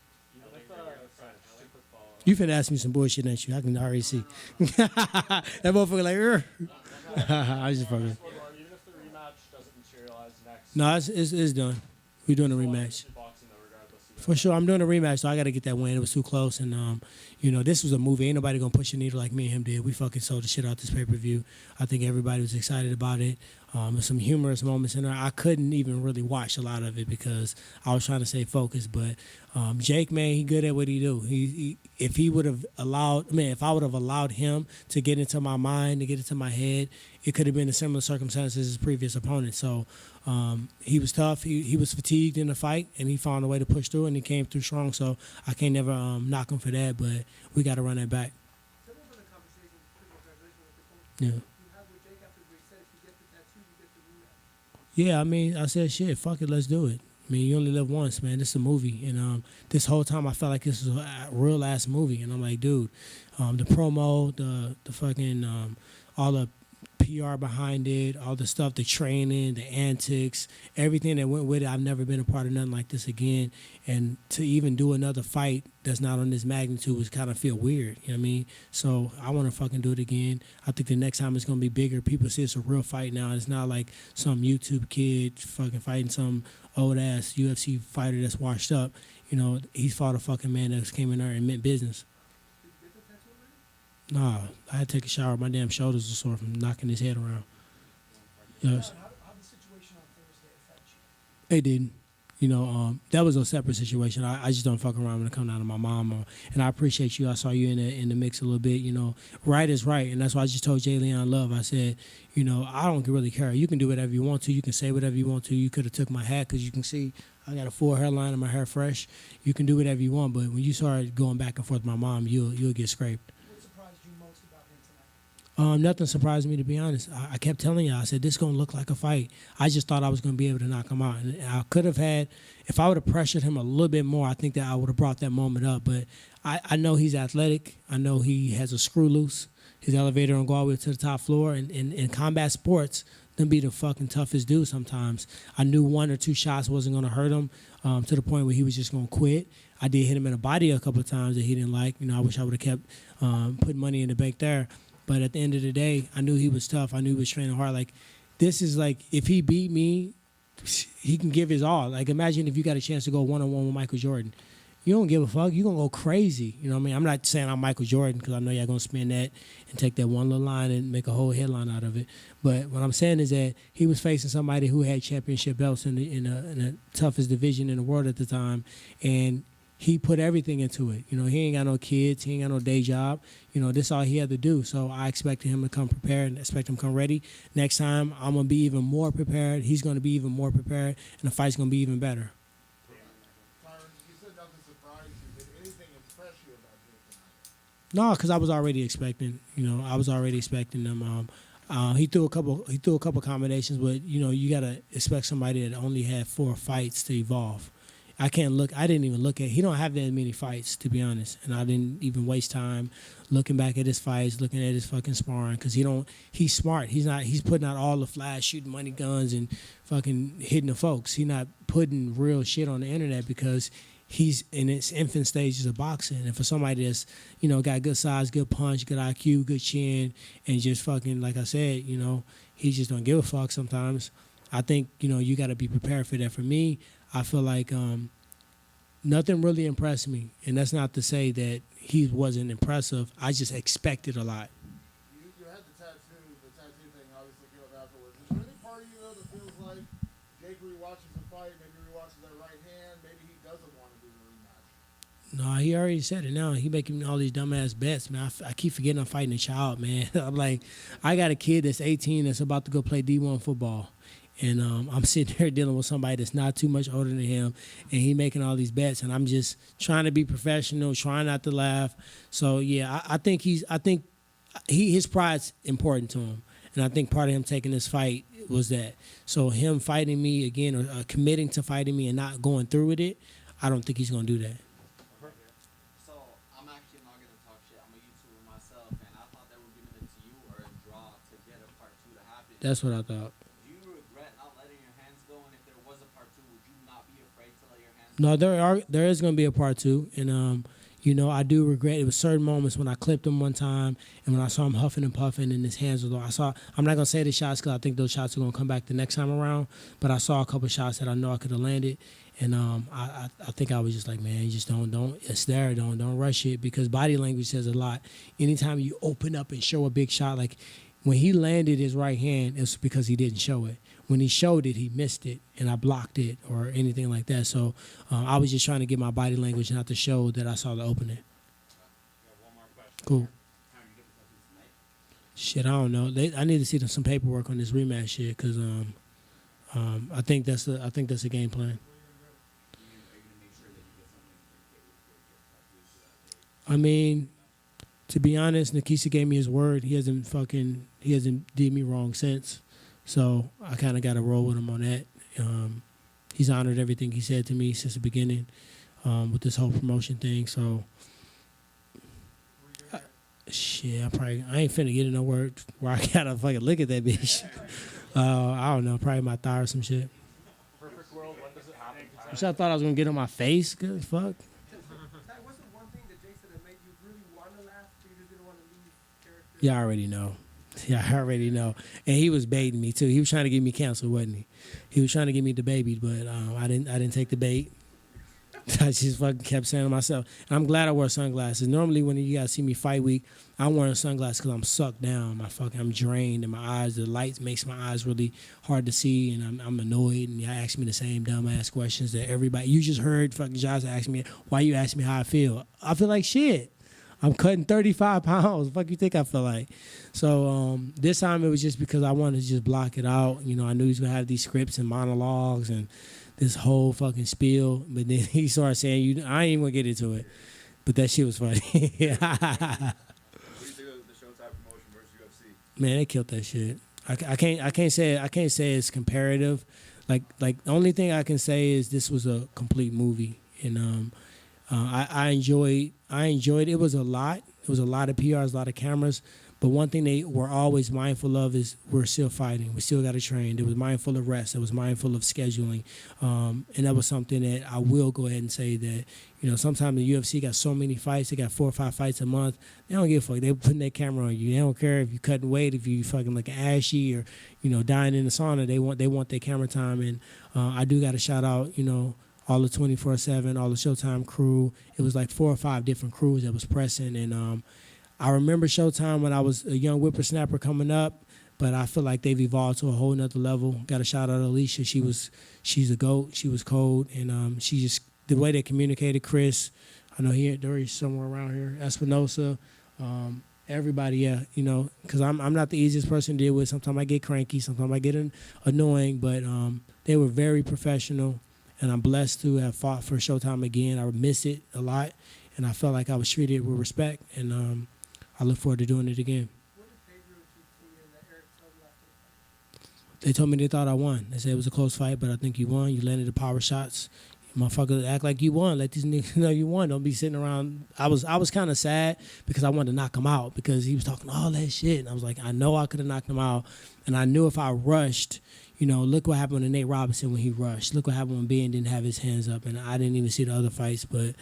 You finna ask me some bullshit, ain't you? I can already see. That motherfucker like, I was just fucking. Even if the rematch doesn't materialize next. No, it's done. We're doing a rematch. For sure, I'm doing a rematch, so I got to get that win. It was too close, and this was a movie. Ain't nobody gonna push a needle like me and him did. We fucking sold the shit out this pay-per-view. I think everybody was excited about it. There's some humorous moments in there. I couldn't even really watch a lot of it because I was trying to stay focused. But Jake, man, he good at what he do. If I would have allowed him to get into my mind, to get into my head, it could have been a similar circumstances as his previous opponent. So he was tough. He was fatigued in the fight, and he found a way to push through, and he came through strong. So I can't never knock him for that, but we got to run that back. Yeah. Yeah, I mean, I said, shit, fuck it, let's do it. I mean, you only live once, man. This is a movie. And this whole time I felt like this was a real-ass movie. And I'm like, dude, the promo, the fucking, all the PR behind it, all the stuff, the training, the antics, everything that went with it. I've never been a part of nothing like this again. And to even do another fight that's not on this magnitude was kind of feel weird. You know what I mean? So I want to fucking do it again. I think the next time it's going to be bigger. People see it's a real fight now. It's not like some YouTube kid fucking fighting some old-ass UFC fighter that's washed up. He fought a fucking man that came in there and meant business. Nah, I had to take a shower. My damn shoulders were sore from knocking his head around. Yes. How the situation on Thursday affect you? It didn't. That was a separate situation. I just don't fuck around when it comes down to my mom. And I appreciate you. I saw you in the mix a little bit. Right is right. And that's why I just told Jay Leon Love, I said, I don't really care. You can do whatever you want to. You can say whatever you want to. You could have took my hat because you can see I got a full hairline and my hair fresh. You can do whatever you want. But when you start going back and forth with my mom, you'll get scraped. Nothing surprised me, to be honest. I kept telling y'all, I said, this is going to look like a fight. I just thought I was going to be able to knock him out. And I could have had, if I would have pressured him a little bit more, I think that I would have brought that moment up. But I know he's athletic. I know he has a screw loose. His elevator don't go all the way to the top floor. And in combat sports, them be the fucking toughest dude sometimes. I knew one or two shots wasn't going to hurt him to the point where he was just going to quit. I did hit him in the body a couple of times that he didn't like. I wish I would have kept putting money in the bank there. But at the end of the day, I knew he was tough. I knew he was training hard. Like, this is like, if he beat me, he can give his all. Like, imagine if you got a chance to go one-on-one with Michael Jordan. You don't give a fuck. You're going to go crazy. You know what I mean? I'm not saying I'm Michael Jordan because I know y'all going to spin that and take that one little line and make a whole headline out of it. But what I'm saying is that he was facing somebody who had championship belts in the toughest division in the world at the time, and he put everything into it. He ain't got no kids. He ain't got no day job. This all he had to do. So I expected him to come prepared and expect him to come ready. Next time, I'm going to be even more prepared. He's going to be even more prepared, and the fight's going to be even better. Tyron, you said nothing surprised you. Did anything impress you about him tonight? No, because I was already expecting. I was already expecting them. He threw a couple combinations, but you got to expect somebody that only had 4 fights to evolve. I can't look. I didn't even look at. He don't have that many fights, to be honest, and I didn't even waste time looking back at his fights, looking at his fucking sparring, because he don't. He's smart. He's not. He's putting out all the flash, shooting money guns, and fucking hitting the folks. He's not putting real shit on the internet because he's in its infant stages of boxing. And for somebody that's, you know, got good size, good punch, good IQ, good chin, and just fucking, like I said, you know, he just don't give a fuck sometimes. I think, you know, you got to be prepared for that. For me, I feel like nothing really impressed me. And that's not to say that he wasn't impressive. I just expected a lot. You had the tattoo thing obviously came up afterwards. Is there any part of you though that feels like Jake rewatches the fight, maybe rewatches that right hand, maybe he doesn't want to do the rematch? No, he already said it now. He making all these dumbass bets, man. I keep forgetting I'm fighting a child, man. I'm like, I got a kid that's 18 that's about to go play D1 football. And I'm sitting there dealing with somebody that's not too much older than him, and he making all these bets, and I'm just trying to be professional, trying not to laugh. So yeah, I think his pride's important to him, and I think part of him taking this fight was that. So him fighting me again, or committing to fighting me and not going through with it, I don't think he's gonna do that. So I'm actually not gonna talk shit. I'm a YouTuber myself, and I thought they were giving it to you or a draw to get a part 2 to happen. That's what I thought. Do you regret not letting your hands go? And if there was a part 2, would you not be afraid to let your hands go? No, there is going to be a part 2, and you know, I do regret it was certain moments when I clipped him one time, and when I saw him huffing and puffing, and his hands were low. I'm not gonna say the shots because I think those shots are gonna come back the next time around, but I saw a couple shots that I know I could have landed, and I think I was just like, man, you just don't it's there, don't rush it, because body language says a lot. Anytime you open up and show a big shot, like when he landed his right hand, it's because he didn't show it. When he showed it, he missed it, and I blocked it or anything like that. So I was just trying to get my body language not to show that I saw the opening. One more question. Cool. How do you get the tattoos tonight? Shit, I don't know. I need to see some paperwork on this rematch shit, because I think that's a game plan. Are you gonna make sure that you get something for the tattoos for that day? I mean, to be honest, Nikisa gave me his word. He hasn't did me wrong since. So I kind of got to roll with him on that. He's honored everything he said to me since the beginning with this whole promotion thing. So, shit, I ain't finna get in nowhere where I gotta fucking look at that bitch. I don't know, probably my thigh or some shit. Perfect world, when does it happen? Which I thought I was gonna get on my face. Good fuck. That wasn't one thing that Jay said that made you really want to laugh, but you just didn't want to lose character. Yeah, I already know. Yeah, I already know. And he was baiting me too. He was trying to get me canceled, wasn't he? He was trying to get me debated, but I didn't take the bait. I just fucking kept saying to myself. And I'm glad I wear sunglasses. Normally when you guys see me fight week, I'm wearing sunglasses because I'm sucked down. I'm drained, and my eyes, the light makes my eyes really hard to see, and I'm annoyed. And y'all ask me the same dumbass questions that everybody. You just heard fucking Josh ask me, why you ask me how I feel? I feel like shit. I'm cutting 35 pounds. Fuck you think I feel like? So this time it was just because I wanted to just block it out. You know, I knew he was going to have these scripts and monologues and this whole fucking spiel. But then he started saying, I ain't even going to get into it. But that shit was funny. What do you think of the Showtime promotion versus UFC? Man, they killed that shit. I can't say it's comparative. Like the only thing I can say is this was a complete movie. And I enjoyed it. It was a lot. It was a lot of PRs, a lot of cameras. But one thing they were always mindful of is we're still fighting. We still got to train. They was mindful of rest. They was mindful of scheduling. And that was something that I will go ahead and say that, you know, sometimes the UFC got so many fights. They got 4 or 5 fights a month. They don't give a fuck. They putting their camera on you. They don't care if you cutting weight, if you fucking looking ashy or, you know, dying in the sauna. They want their camera time. And I do got to shout out, you know, all the 24/7, all the Showtime crew. It was like 4 or 5 different crews that was pressing. And I remember Showtime when I was a young whippersnapper coming up, but I feel like they've evolved to a whole nother level. Got to shout out Alicia. She's a GOAT. She was cold. And she just, the way they communicated, Chris, I know he's somewhere around here, Espinosa, everybody, yeah, you know, because I'm not the easiest person to deal with. Sometimes I get cranky. Sometimes I get annoying, but they were very professional. And I'm blessed to have fought for Showtime again. I miss it a lot, and I felt like I was treated with respect, and I look forward to doing it again. What did Pedro to you and Eric tell you after the fight? They told me they thought I won. They said it was a close fight, but I think you won. You landed the power shots. Motherfucker, act like you won. Let these niggas know you won. Don't be sitting around. I was kind of sad because I wanted to knock him out because he was talking all that shit. And I was like, I know I could have knocked him out. And I knew if I rushed, look what happened to Nate Robinson when he rushed. Look what happened when Ben didn't have his hands up. And I didn't even see the other fights. But,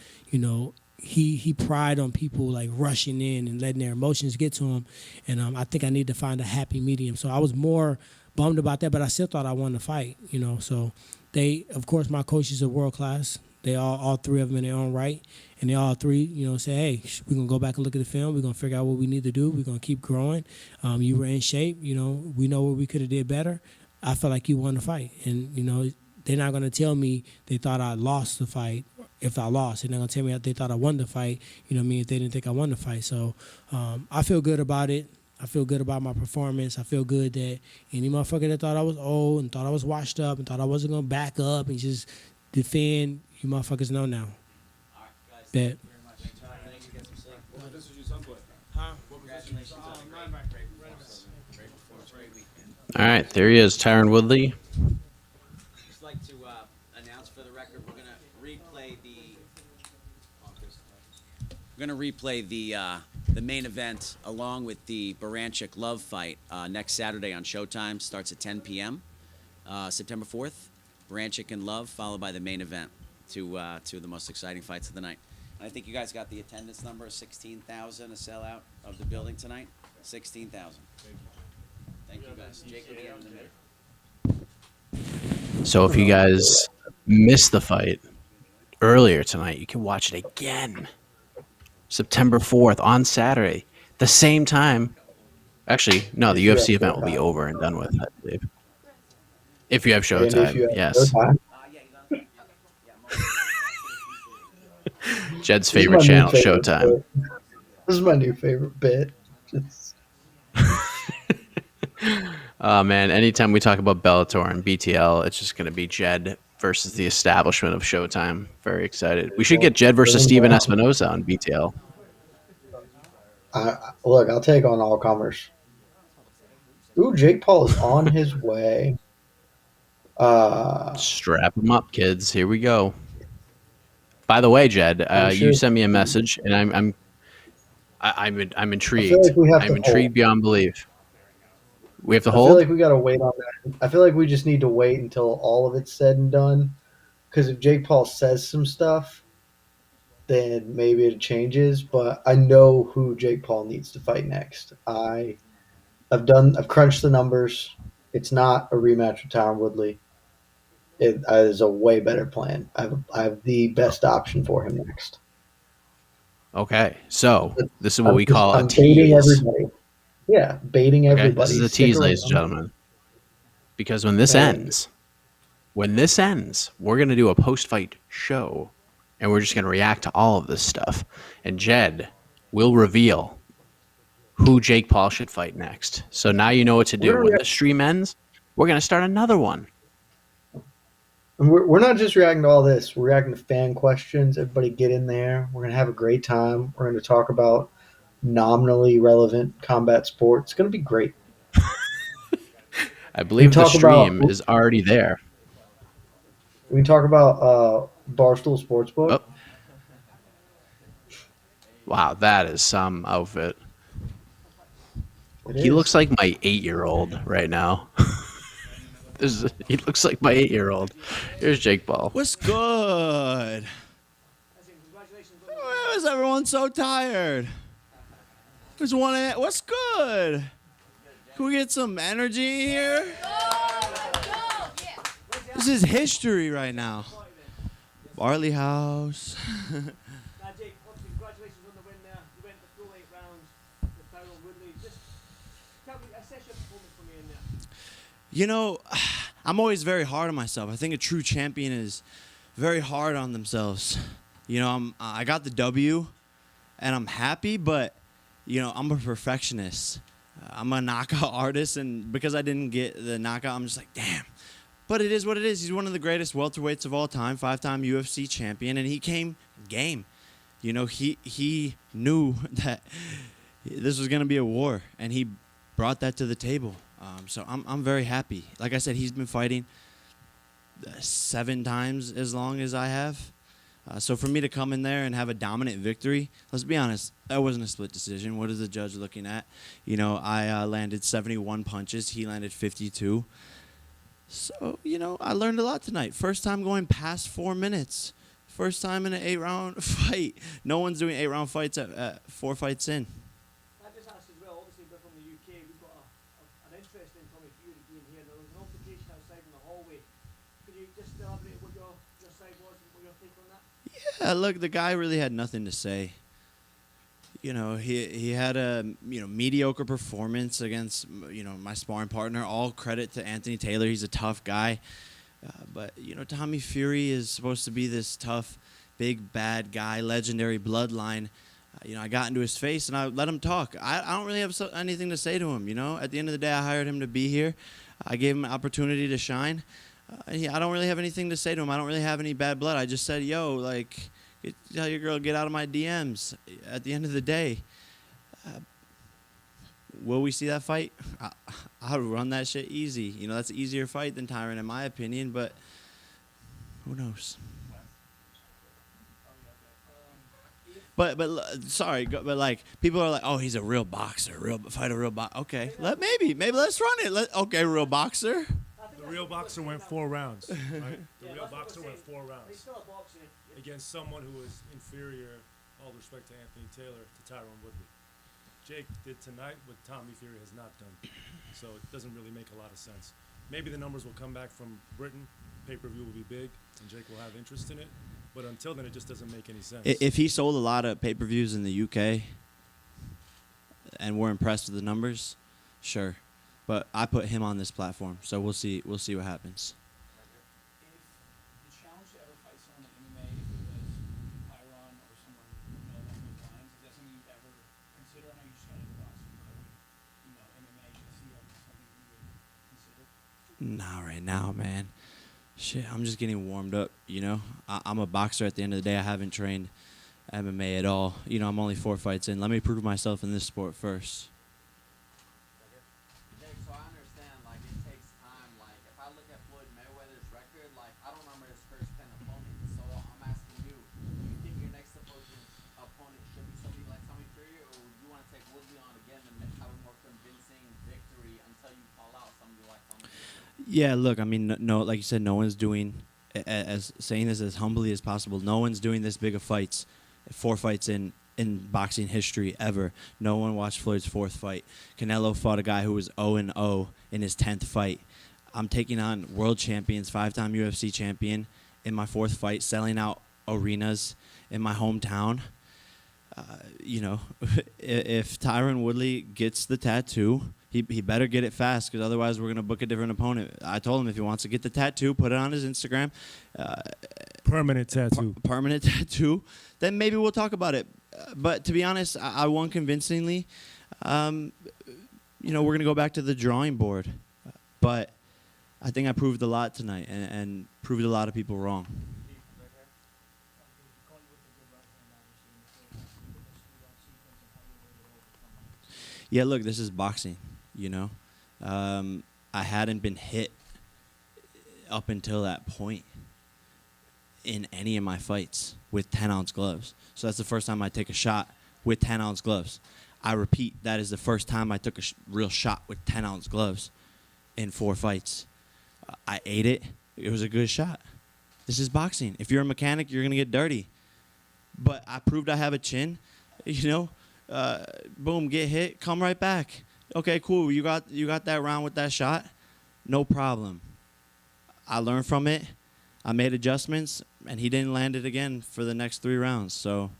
he pried on people like rushing in and letting their emotions get to him. And I think I need to find a happy medium. So I was more bummed about that, but I still thought I won the fight, So they, of course, my coaches are world class. They all three of them in their own right. And they all three, say, hey, we're going to go back and look at the film. We're going to figure out what we need to do. We're going to keep growing. You were in shape. We know what we could have did better. I felt like you won the fight. And, they're not going to tell me they thought I lost the fight if I lost. They're not going to tell me they thought I won the fight, if they didn't think I won the fight. So I feel good about it. I feel good about my performance. I feel good that any motherfucker that thought I was old and thought I was washed up and thought I wasn't going to back up and just defend, you motherfuckers know now. All right, guys. Bet. Thank you very much. Thank you. Get some sleep. What position you son play? Huh? Congratulations on a great performance. Great performance. Great weekend. All right, there he is, Tyron Woodley. Just like to announce for the record, we're gonna replay the main event along with the Baranchik Love fight next Saturday on Showtime. Starts at 10 p.m. September 4th. Baranchik and Love, followed by the main event. Two of the most exciting fights of the night. And I think you guys got the attendance number, 16,000, a sellout of the building tonight. 16,000. Thank you guys. Jake will be in the middle. So if you guys missed the fight earlier tonight, you can watch it again. September 4th on Saturday, the same time. Actually, no, the UFC event will be over and done with, I believe. If you have Showtime, yes. Jed's favorite channel, Showtime. This is my new favorite bit. Oh, man, anytime we talk about Bellator and BTL, it's just going to be Jed versus the establishment of Showtime. Very excited. We should get Jed versus Steven Espinosa on BTL. Look, I'll take on all comers. Ooh, Jake Paul is on his way. Strap him up, kids. Here we go. By the way, Jed, you sent me a message, and I'm intrigued. I'm intrigued beyond belief. We have to hold? I feel like we got to wait on that. I feel like we just need to wait until all of it's said and done. Because if Jake Paul says some stuff, then maybe it changes. But I know who Jake Paul needs to fight next. I've crunched the numbers. It's not a rematch with Tyron Woodley. It is a way better plan. I have the best option for him next. Okay, so this is what we call a baiting tease. everybody. Yeah, baiting everybody. This is a tease, ladies and gentlemen. Because when this ends, we're going to do a post-fight show, and we're just going to react to all of this stuff. And Jed will reveal who Jake Paul should fight next. So now you know what to do. When the stream ends, we're going to start another one. And we're not just reacting to all this. We're reacting to fan questions. Everybody get in there. We're going to have a great time. We're going to talk about nominally relevant combat sports. It's going to be great. I believe the stream is already there. We can talk about Barstool Sportsbook. Oh. Wow, that is some outfit. He looks like my 8-year-old right now. He looks like my 8-year-old. Here's Jake Paul. What's good? Why is everyone so tired? What's good? Can we get some energy here? This is history right now. Barley House. Jake, obviously, congratulations on the win there. You went the full 8 rounds with Tyron Woodley. Just assess your performance for me in there. I'm always very hard on myself. I think a true champion is very hard on themselves. I got the W, and I'm happy, but I'm a perfectionist. I'm a knockout artist, and because I didn't get the knockout, I'm just like, damn. But it is what it is. He's one of the greatest welterweights of all time, 5-time UFC champion, and he came game. He knew that this was going to be a war, and he brought that to the table. So I'm very happy. Like I said, he's been fighting 7 times as long as I have. So for me to come in there and have a dominant victory, let's be honest, that wasn't a split decision. What is the judge looking at? You know, I landed 71 punches. He landed 52. So, you know, I learned a lot tonight. First time going past 4 minutes. First time in an 8-round fight. No one's doing 8-round fights at 4 fights in. I just asked as well, obviously we're from the UK, we've got an interest in Tommy Fury being here. There was an altercation outside in the hallway. Could you just elaborate what your side was and what your take on that? Yeah, look, the guy really had nothing to say. You know, he had a mediocre performance against my sparring partner. All credit to Anthony Taylor. He's a tough guy. But Tommy Fury is supposed to be this tough, big bad guy, legendary bloodline. I got into his face and I let him talk. I don't really have anything to say to him. At the end of the day, I hired him to be here. I gave him an opportunity to shine. I don't really have anything to say to him. I don't really have any bad blood. I just said, yo, like, tell your girl, get out of my DMs. At the end of the day, will we see that fight? I'll run that shit easy. That's an easier fight than Tyron, in my opinion, but who knows? But like people are like, oh, he's a real boxer, fight a real boxer. Okay, maybe let's run it. Okay, real boxer. The real boxer went 4 rounds. Right? The real boxer went 4 rounds against someone who was inferior, all respect to Anthony Taylor, to Tyron Woodley. Jake did tonight what Tommy Fury has not done, so it doesn't really make a lot of sense. Maybe the numbers will come back from Britain. Pay-per-view will be big, and Jake will have interest in it. But until then, it just doesn't make any sense. If he sold a lot of pay-per-views in the UK and we're impressed with the numbers, sure. But I put him on this platform, so we'll see what happens. If the challenge to ever fight someone in MMA, if it was Tyron or someone along those lines, is that something you'd ever consider? I know you just got into boxing, but MMA, just see that as something you would consider? Not right now, man. Shit, I'm just getting warmed up, I'm a boxer at the end of the day. I haven't trained MMA at all. I'm only 4 fights in. Let me prove myself in this sport first. Jake, so I understand, like, it takes time. Like, if I look at Floyd Mayweather's record, like, I don't remember his first 10 opponents. So I'm asking you, do you think your next opponent should be somebody like Tommy Fury, or would you want to take Woodley on again and have a more convincing victory until you call out somebody like Tommy Fury? Yeah, look, I mean, no, like you said, no one's doing, as saying this as humbly as possible, no one's doing this big of fights, 4 fights in boxing history ever. No one watched Floyd's 4th fight. Canelo fought a guy who was 0-0 in his 10th fight. I'm taking on world champions, 5-time UFC champion in my 4th fight, selling out arenas in my hometown. If Tyron Woodley gets the tattoo, he better get it fast, because otherwise we're going to book a different opponent. I told him if he wants to get the tattoo, put it on his Instagram. Permanent tattoo. Permanent tattoo. Then maybe we'll talk about it. But to be honest, I won convincingly. We're going to go back to the drawing board. But I think I proved a lot tonight and proved a lot of people wrong. Yeah, look, this is boxing, I hadn't been hit up until that point in any of my fights with 10-ounce gloves. So that's the first time I take a shot with 10-ounce gloves. I repeat, that is the first time I took a real shot with 10-ounce gloves in 4 fights. I ate it. It was a good shot. This is boxing. If you're a mechanic, you're going to get dirty. But I proved I have a chin, boom, get hit, come right back. Okay, cool. You got that round with that shot. No problem. I learned from it. I made adjustments, and he didn't land it again for the next 3 rounds. So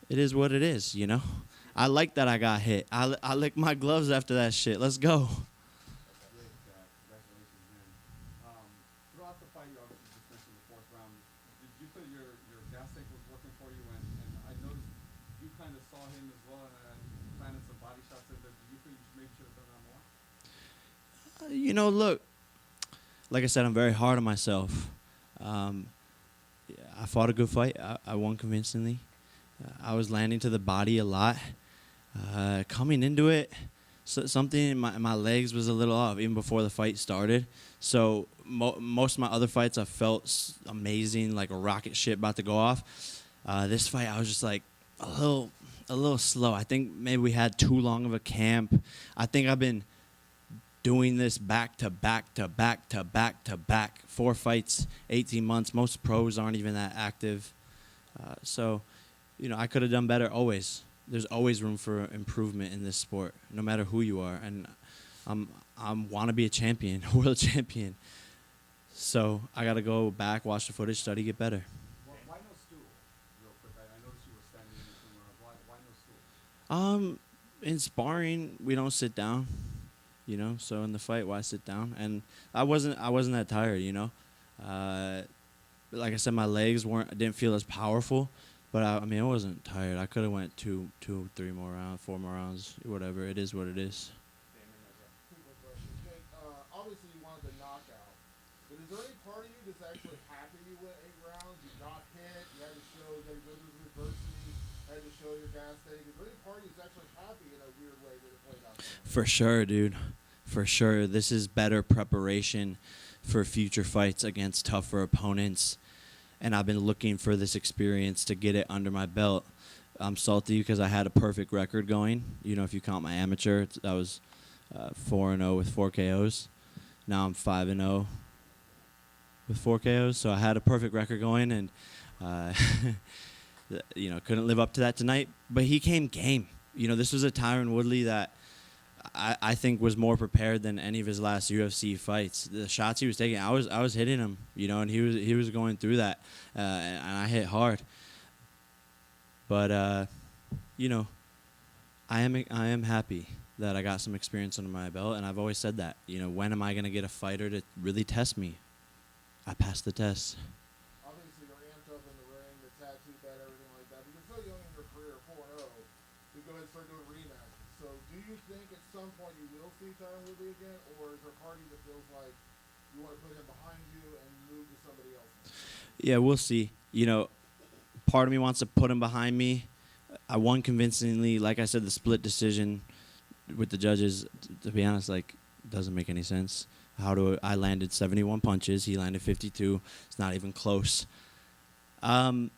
it is what it is, I like that I got hit. I licked my gloves after that shit. Let's go. Throughout the fight, you obviously just mentioned the 4th round. Did you feel your gas tank was working for you? And I noticed you kind of saw him as well and planted some body shots in there. Did you feel you maybe should have done that more? Look, like I said, I'm very hard on myself. I fought a good fight. I won convincingly. I was landing to the body a lot. Coming into it, something in my legs was a little off even before the fight started. So most of my other fights, I felt amazing, like a rocket ship about to go off. This fight, I was just like a little slow. I think maybe we had too long of a camp. I think I've been doing this back to back to back to back to back. 4 fights, 18 months. Most pros aren't even that active. So, I could have done better always. There's always room for improvement in this sport, no matter who you are. And I want to be a champion, a world champion. So I got to go back, watch the footage, study, get better. Why no stool? Real quick, I noticed you were standing somewhere. Why no stool? In sparring, we don't sit down, So in the fight, why sit down? And I wasn't that tired, Like I said, my legs didn't feel as powerful, but I wasn't tired. I could have went 2, 3 more rounds, 4 more rounds, whatever. It is what it is. Two quick questions. Jake, obviously you wanted the knockout, but is there any part of you that's actually happy you went 8 rounds? You got hit, you had to show, you had to go through the adversity, had to show your gas tank. Is there any part of you that's actually happy in a weird way that it played out? For sure, dude. For sure. This is better preparation for future fights against tougher opponents. And I've been looking for this experience to get it under my belt. I'm salty because I had a perfect record going. If you count my amateur, I was 4-0 with 4 KOs. Now I'm 5-0 with 4 KOs. So I had a perfect record going, and couldn't live up to that tonight. But he came game. This was a Tyron Woodley that I think was more prepared than any of his last UFC fights. The shots he was taking, I was hitting him, and he was going through that, and I hit hard. But I am happy that I got some experience under my belt, and I've always said that. When am I going to get a fighter to really test me? I passed the test. Obviously you're amped up in the ring, the tattoo bed, everything like that. But you're so young in your career, 4-0, to go ahead and start doing rematches. So do you think at some point you will see Tyron Woodley again, or is there a party that feels like you want to put him behind you and move to somebody else? Yeah, we'll see. Part of me wants to put him behind me. I won convincingly. Like I said, the split decision with the judges, to be honest, doesn't make any sense. I landed 71 punches. He landed 52. It's not even close. We'll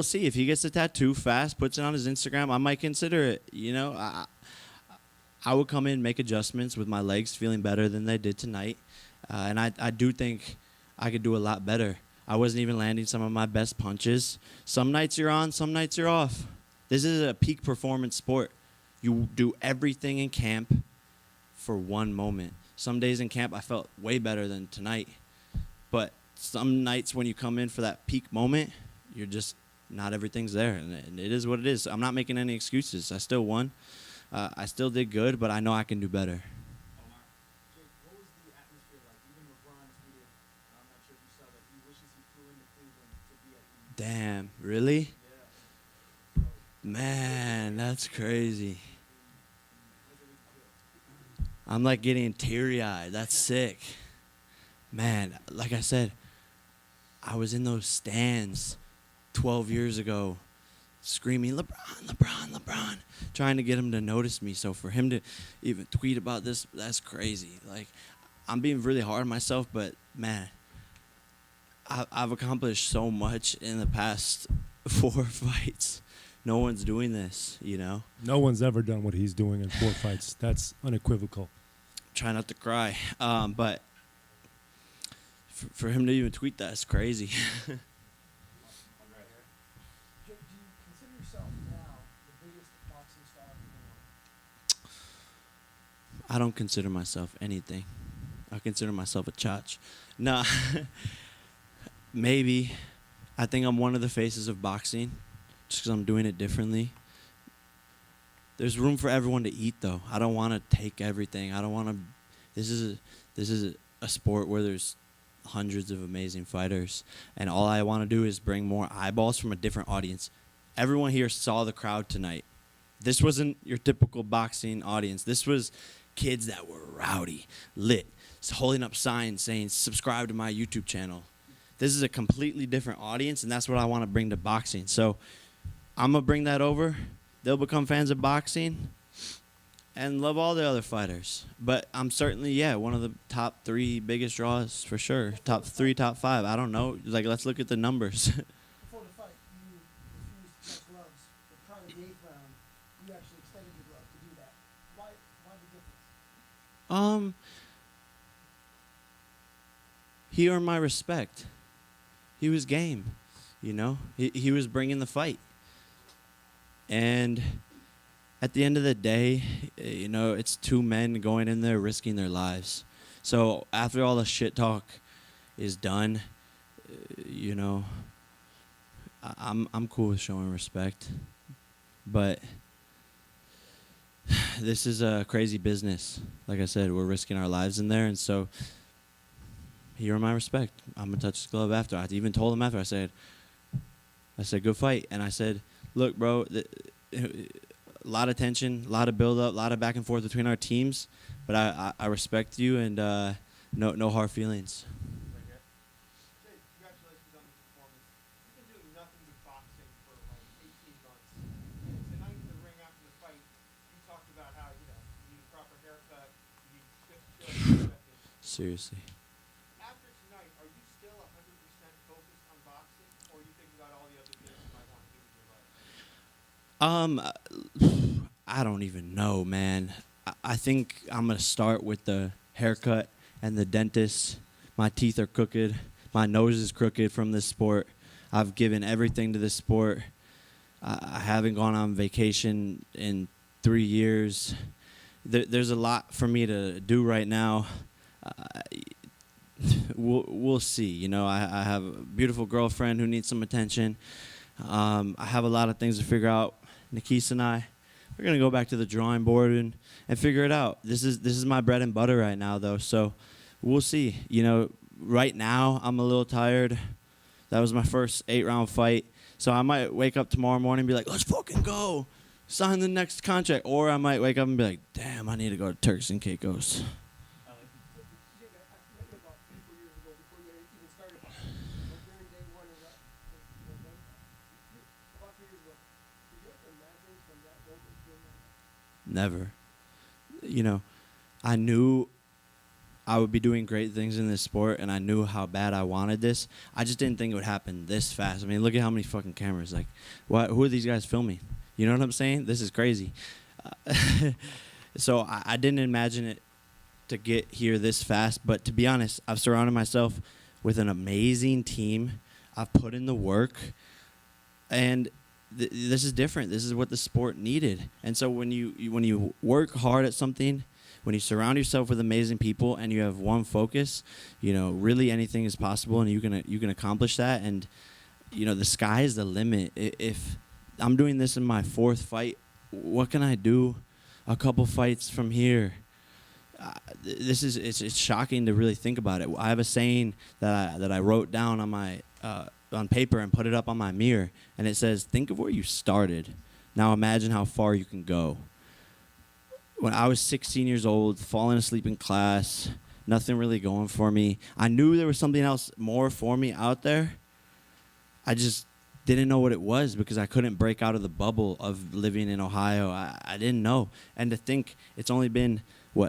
see. If he gets the tattoo fast, puts it on his Instagram, I might consider it. I would come in, make adjustments with my legs feeling better than they did tonight. And I do think I could do a lot better. I wasn't even landing some of my best punches. Some nights you're on, some nights you're off. This is a peak performance sport. You do everything in camp for one moment. Some days in camp I felt way better than tonight. But some nights when you come in for that peak moment, you're just not everything's there. And it is what it is. I'm not making any excuses. I still won. I still did good, but I know I can do better. Jake, what was the atmosphere like? Even LeBron tweeted, I'm not sure if you saw that, he wishes he flew into Cleveland to be at the Damn, really? Yeah. Man, that's crazy. I'm getting teary-eyed. That's sick. Man, like I said, I was in those stands 12 years ago screaming, LeBron, LeBron, LeBron, trying to get him to notice me. So for him to even tweet about this, that's crazy. I'm being really hard on myself, but, man, I've accomplished so much in the past 4 fights. No one's doing this, No one's ever done what he's doing in 4 fights. That's unequivocal. Try not to cry. But for him to even tweet that is crazy. Jake, do you consider yourself now the biggest boxing star in the world? I don't consider myself anything. I consider myself a chotch. No, maybe. I think I'm one of the faces of boxing just because I'm doing it differently. There's room for everyone to eat, though. I don't want to take everything. I don't want to. This is a sport where there's hundreds of amazing fighters, and all I want to do is bring more eyeballs from a different audience. Everyone here saw the crowd tonight. This wasn't your typical boxing audience. This was kids that were rowdy, lit, holding up signs saying, subscribe to my YouTube channel. This is a completely different audience, and that's what I want to bring to boxing. So I'm going to bring that over. they'll become fans of boxing and love all the other fighters. But I'm certainly, one of the top 3 biggest draws for sure. Top 3, top 5. I don't know. Like, let's look at the numbers. Before the fight, you refused to touch gloves, but prior to the 8th round, you actually extended your glove to do that. Why the difference? He earned my respect. He was game, you know. He was bringing the fight. And at the end of the day, you know, it's 2 men going in there risking their lives. So after all the shit talk is done, you know, I'm cool with showing respect. But this is a crazy business. Like I said, we're risking our lives in there, and so he earned my respect. I'm gonna touch his glove after. I even told him after. I said, good fight. And I said, look, bro, a lot of tension, a lot of build up, a lot of back and forth between our teams, but I respect you, and no hard feelings. Jake, congratulations on this performance. You've been doing nothing but boxing for like 18 months. And tonight in the ring after the fight, you talked about how, you know, you need a proper haircut, you need to Seriously. After tonight, are you still 100% focused on boxing, or are you thinking about all the other things you might want to do with your life? I don't even know, man. I think I'm gonna start with the haircut and the dentist. My teeth are crooked. My nose is crooked from this sport. I've given everything to this sport. I haven't gone on vacation in 3 years. There's a lot for me to do right now. We'll see. You know, I have a beautiful girlfriend who needs some attention. I have a lot of things to figure out. Nikisa and I, we're gonna go back to the drawing board and figure it out. This is my bread and butter right now, though. So we'll see. You know, right now I'm a little tired. That was my first 8-round fight. So I might wake up tomorrow morning and be like, let's fucking go, sign the next contract. Or I might wake up and be like, damn, I need to go to Turks and Caicos. Jake, I met you about 4 years ago before you even started boxing. Like during day one of that, about 3 years ago. Did you ever imagine from that moment being like that? Never. You know, I knew I would be doing great things in this sport, and I knew how bad I wanted this. I just didn't think it would happen this fast. I mean, look at how many fucking cameras. Like, who are these guys filming? You know what I'm saying? This is crazy. So I didn't imagine it to get here this fast. But to be honest, I've surrounded myself with an amazing team. I've put in the work, and this is different. This is what the sport needed. And so when you work hard at something, when you surround yourself with amazing people and you have one focus, you know, really anything is possible, and you can accomplish that. And you know, the sky is the limit. If I'm doing this in my 4th fight, what can I do a couple fights from here? It's shocking to really think about it. I have a saying that I wrote down on my on paper and put it up on my mirror, and it says, think of where you started. Now imagine how far you can go. When I was 16 years old, falling asleep in class, nothing really going for me. I knew there was something else more for me out there. I just didn't know what it was because I couldn't break out of the bubble of living in Ohio. I didn't know. And to think it's only been,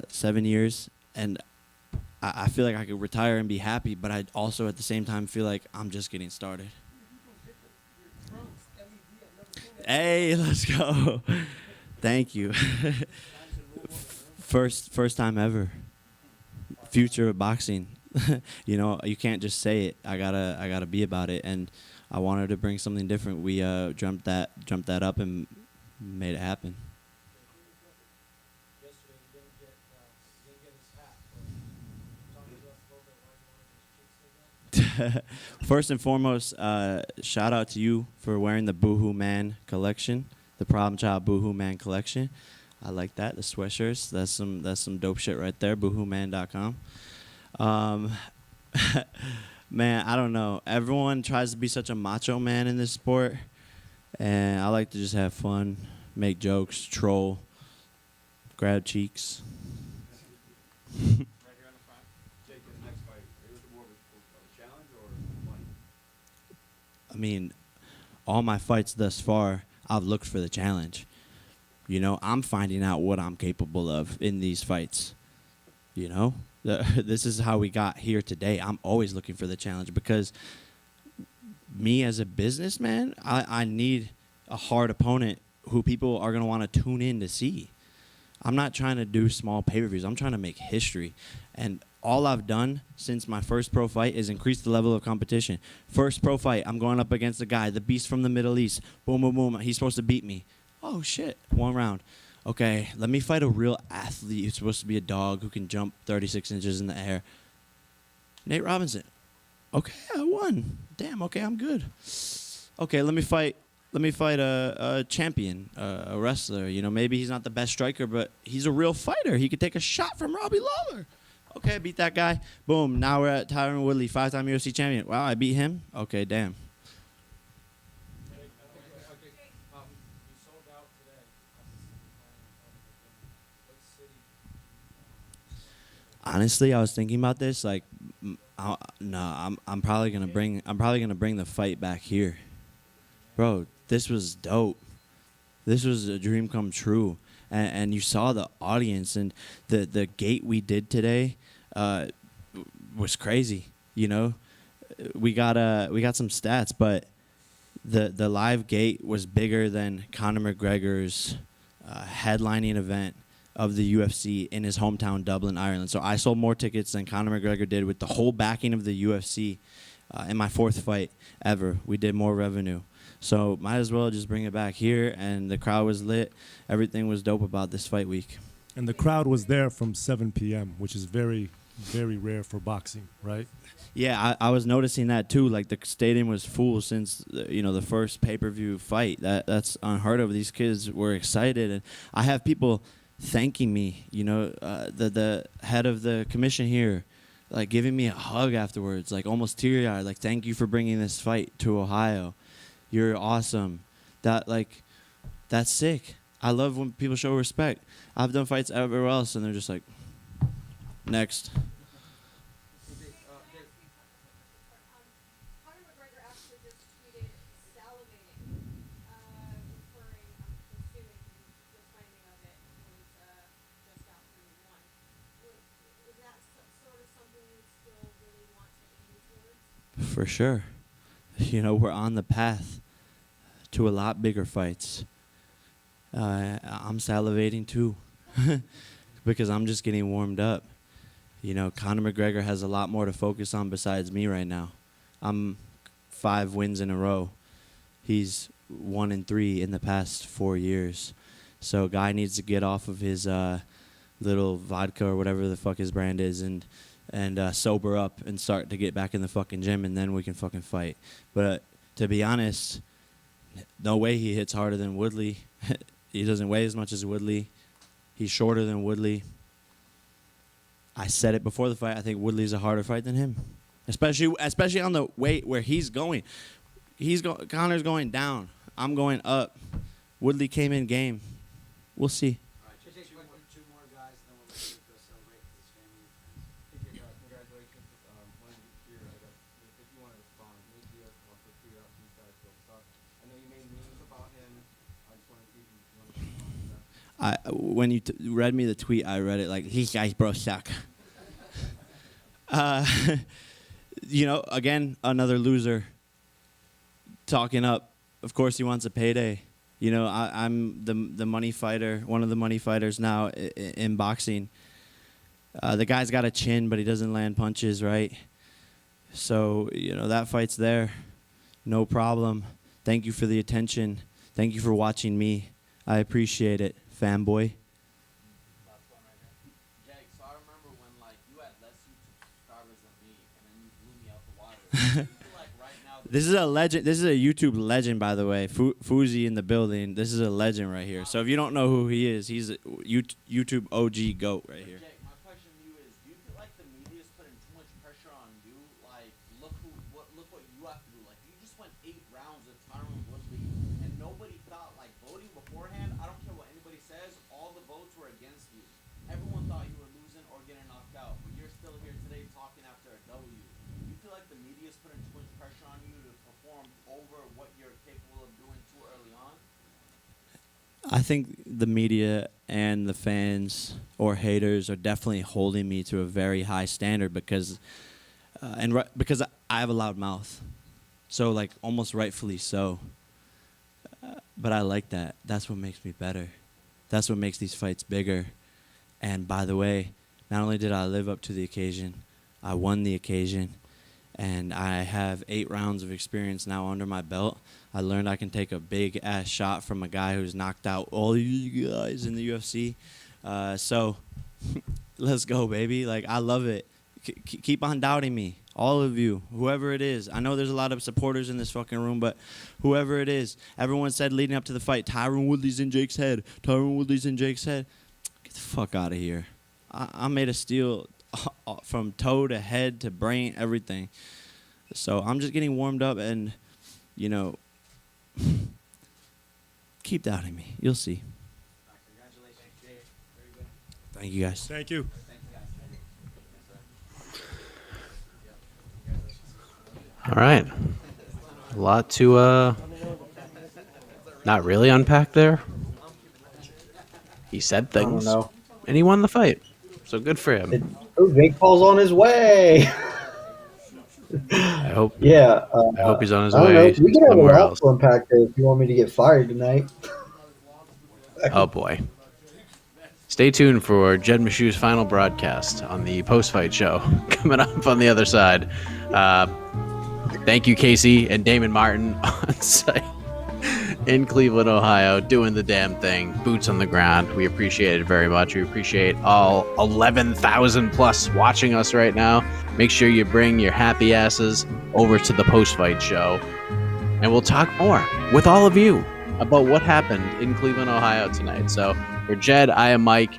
7 years, and I feel like I could retire and be happy, but I also at the same time feel like I'm just getting started. Hey, let's go. Thank you. First time ever. Future of boxing. You know, you can't just say it. I gotta be about it, and I wanted to bring something different. We jumped that up and made it happen. First and foremost, shout out to you for wearing the Boohoo Man collection, the Problem Child Boohoo Man collection. I like that. The sweatshirts, that's some dope shit right there. BoohooMan.com. Man, I don't know. Everyone tries to be such a macho man in this sport, and I like to just have fun, make jokes, troll, grab cheeks. I mean, all my fights thus far, I've looked for the challenge. You know, I'm finding out what I'm capable of in these fights. You know, this is how we got here today. I'm always looking for the challenge because me as a businessman, I need a hard opponent who people are going to want to tune in to see. I'm not trying to do small pay-per-views. I'm trying to make history. And all I've done since my first pro fight is increase the level of competition. First pro fight, I'm going up against a guy, the beast from the Middle East. Boom, boom, boom. He's supposed to beat me. Oh, shit. 1 round. Okay, let me fight a real athlete who's supposed to be a dog who can jump 36 inches in the air. Nate Robinson. Okay, I won. Damn, okay, I'm good. Okay, let me fight a champion, a wrestler. You know, maybe he's not the best striker, but he's a real fighter. He could take a shot from Robbie Lawler. Okay, I beat that guy. Boom, now we're at Tyron Woodley, 5-time UFC champion. Wow, I beat him? Okay, damn. Honestly, I was thinking about this. Like, I'm probably gonna bring the fight back here, bro. This was dope. This was a dream come true, and you saw the audience and the gate we did today was crazy. You know, we got some stats, but the live gate was bigger than Conor McGregor's headlining event of the UFC in his hometown, Dublin, Ireland. So I sold more tickets than Conor McGregor did with the whole backing of the UFC in my 4th fight ever. We did more revenue. So might as well just bring it back here, and the crowd was lit. Everything was dope about this fight week. And the crowd was there from 7 p.m., which is very, very rare for boxing, right? Yeah, I was noticing that too. Like the stadium was full since the first pay-per-view fight. That's unheard of. These kids were excited, and I have people thanking me. The head of the commission here, like giving me a hug afterwards, like almost teary-eyed. Like, thank you for bringing this fight to Ohio. You're awesome. That's sick. I love when people show respect. I've done fights everywhere else, and they're just like, next. For sure. We're on the path to a lot bigger fights. I'm salivating too because I'm just getting warmed up. Conor McGregor has a lot more to focus on besides me right now. I'm 5 wins in a row. He's 1-3 in the past 4 years. So guy needs to get off of his little vodka or whatever the fuck his brand is and sober up and start to get back in the fucking gym, and then we can fucking fight. But to be honest, no way he hits harder than Woodley. He doesn't weigh as much as Woodley. He's shorter than Woodley. I said it before the fight. I think Woodley's a harder fight than him, especially on the weight where he's going. Conor's going down. I'm going up. Woodley came in game. We'll see. Two more guys, then we'll let you go celebrate with his family and friends. Congratulations. Wanted to hear, if you want to respond, Nate Diaz wants to figure out these guys go suck. I know you made memes about him. I just want to see if you want to respond to that. When you read me the tweet, I read it like, these guys bro suck. Again, another loser talking up. Of course, he wants a payday. I'm the money fighter, one of the money fighters now in boxing. The guy's got a chin, but he doesn't land punches, right? So, that fight's there. No problem. Thank you for the attention. Thank you for watching me. I appreciate it, fanboy. Jake, so I remember when you had less YouTube subscribers than me, and then you blew me out the water. I feel like right now. This is a legend. This is a YouTube legend, by the way. Fuzi in the building. This is a legend right here. So if you don't know who he is, he's a YouTube OG GOAT right here. Jake, my question to you is: do you feel like the media is putting too much pressure on you? Like, look what you have to do. Like, you just went 8 rounds with Tyron Woodley, and nobody thought voting beforehand. I don't care what anybody says. All the votes were against you. Everyone thought you were losing or getting knocked out, but you're still here today talking after a W. Do you feel like the media is putting too much pressure on you to perform over what you're capable of doing too early on? I think the media and the fans or haters are definitely holding me to a very high standard because because I have a loud mouth. So like almost rightfully so. But I like that. That's what makes me better. That's what makes these fights bigger. And by the way, not only did I live up to the occasion, I won the occasion. And I have 8 rounds of experience now under my belt. I learned I can take a big ass shot from a guy who's knocked out all you guys in the UFC. So let's go, baby. Like, I love it. Keep on doubting me. All of you, whoever it is. I know there's a lot of supporters in this fucking room, but whoever it is, everyone said leading up to the fight, Tyron Woodley's in Jake's head. Tyron Woodley's in Jake's head. Get the fuck out of here. I'm made of steel from toe to head to brain, everything. So I'm just getting warmed up and, you know, keep doubting me. You'll see. Congratulations, Jake. Very good. Thank you, guys. Thank you. All right. A lot to not really unpack there. He said things. I don't know. And he won the fight. So good for him. Jake Paul's on his way. I hope. Yeah. I hope he's on his I don't know. way We can have a somewhere lot else. to unpack there if you want me to get fired tonight. Oh boy. Stay tuned for Jed Meshu's final broadcast on the post-fight show coming up on the other side. Thank you, Casey and Damon Martin on site in Cleveland, Ohio, doing the damn thing, boots on the ground. We appreciate it very much. We appreciate all 11,000 plus watching us right now. Make sure you bring your happy asses over to the post-fight show, and we'll talk more with all of you about what happened in Cleveland, Ohio tonight. So for Jed, I am Mike.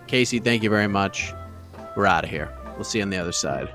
Casey, thank you very much. We're out of here. We'll see you on the other side.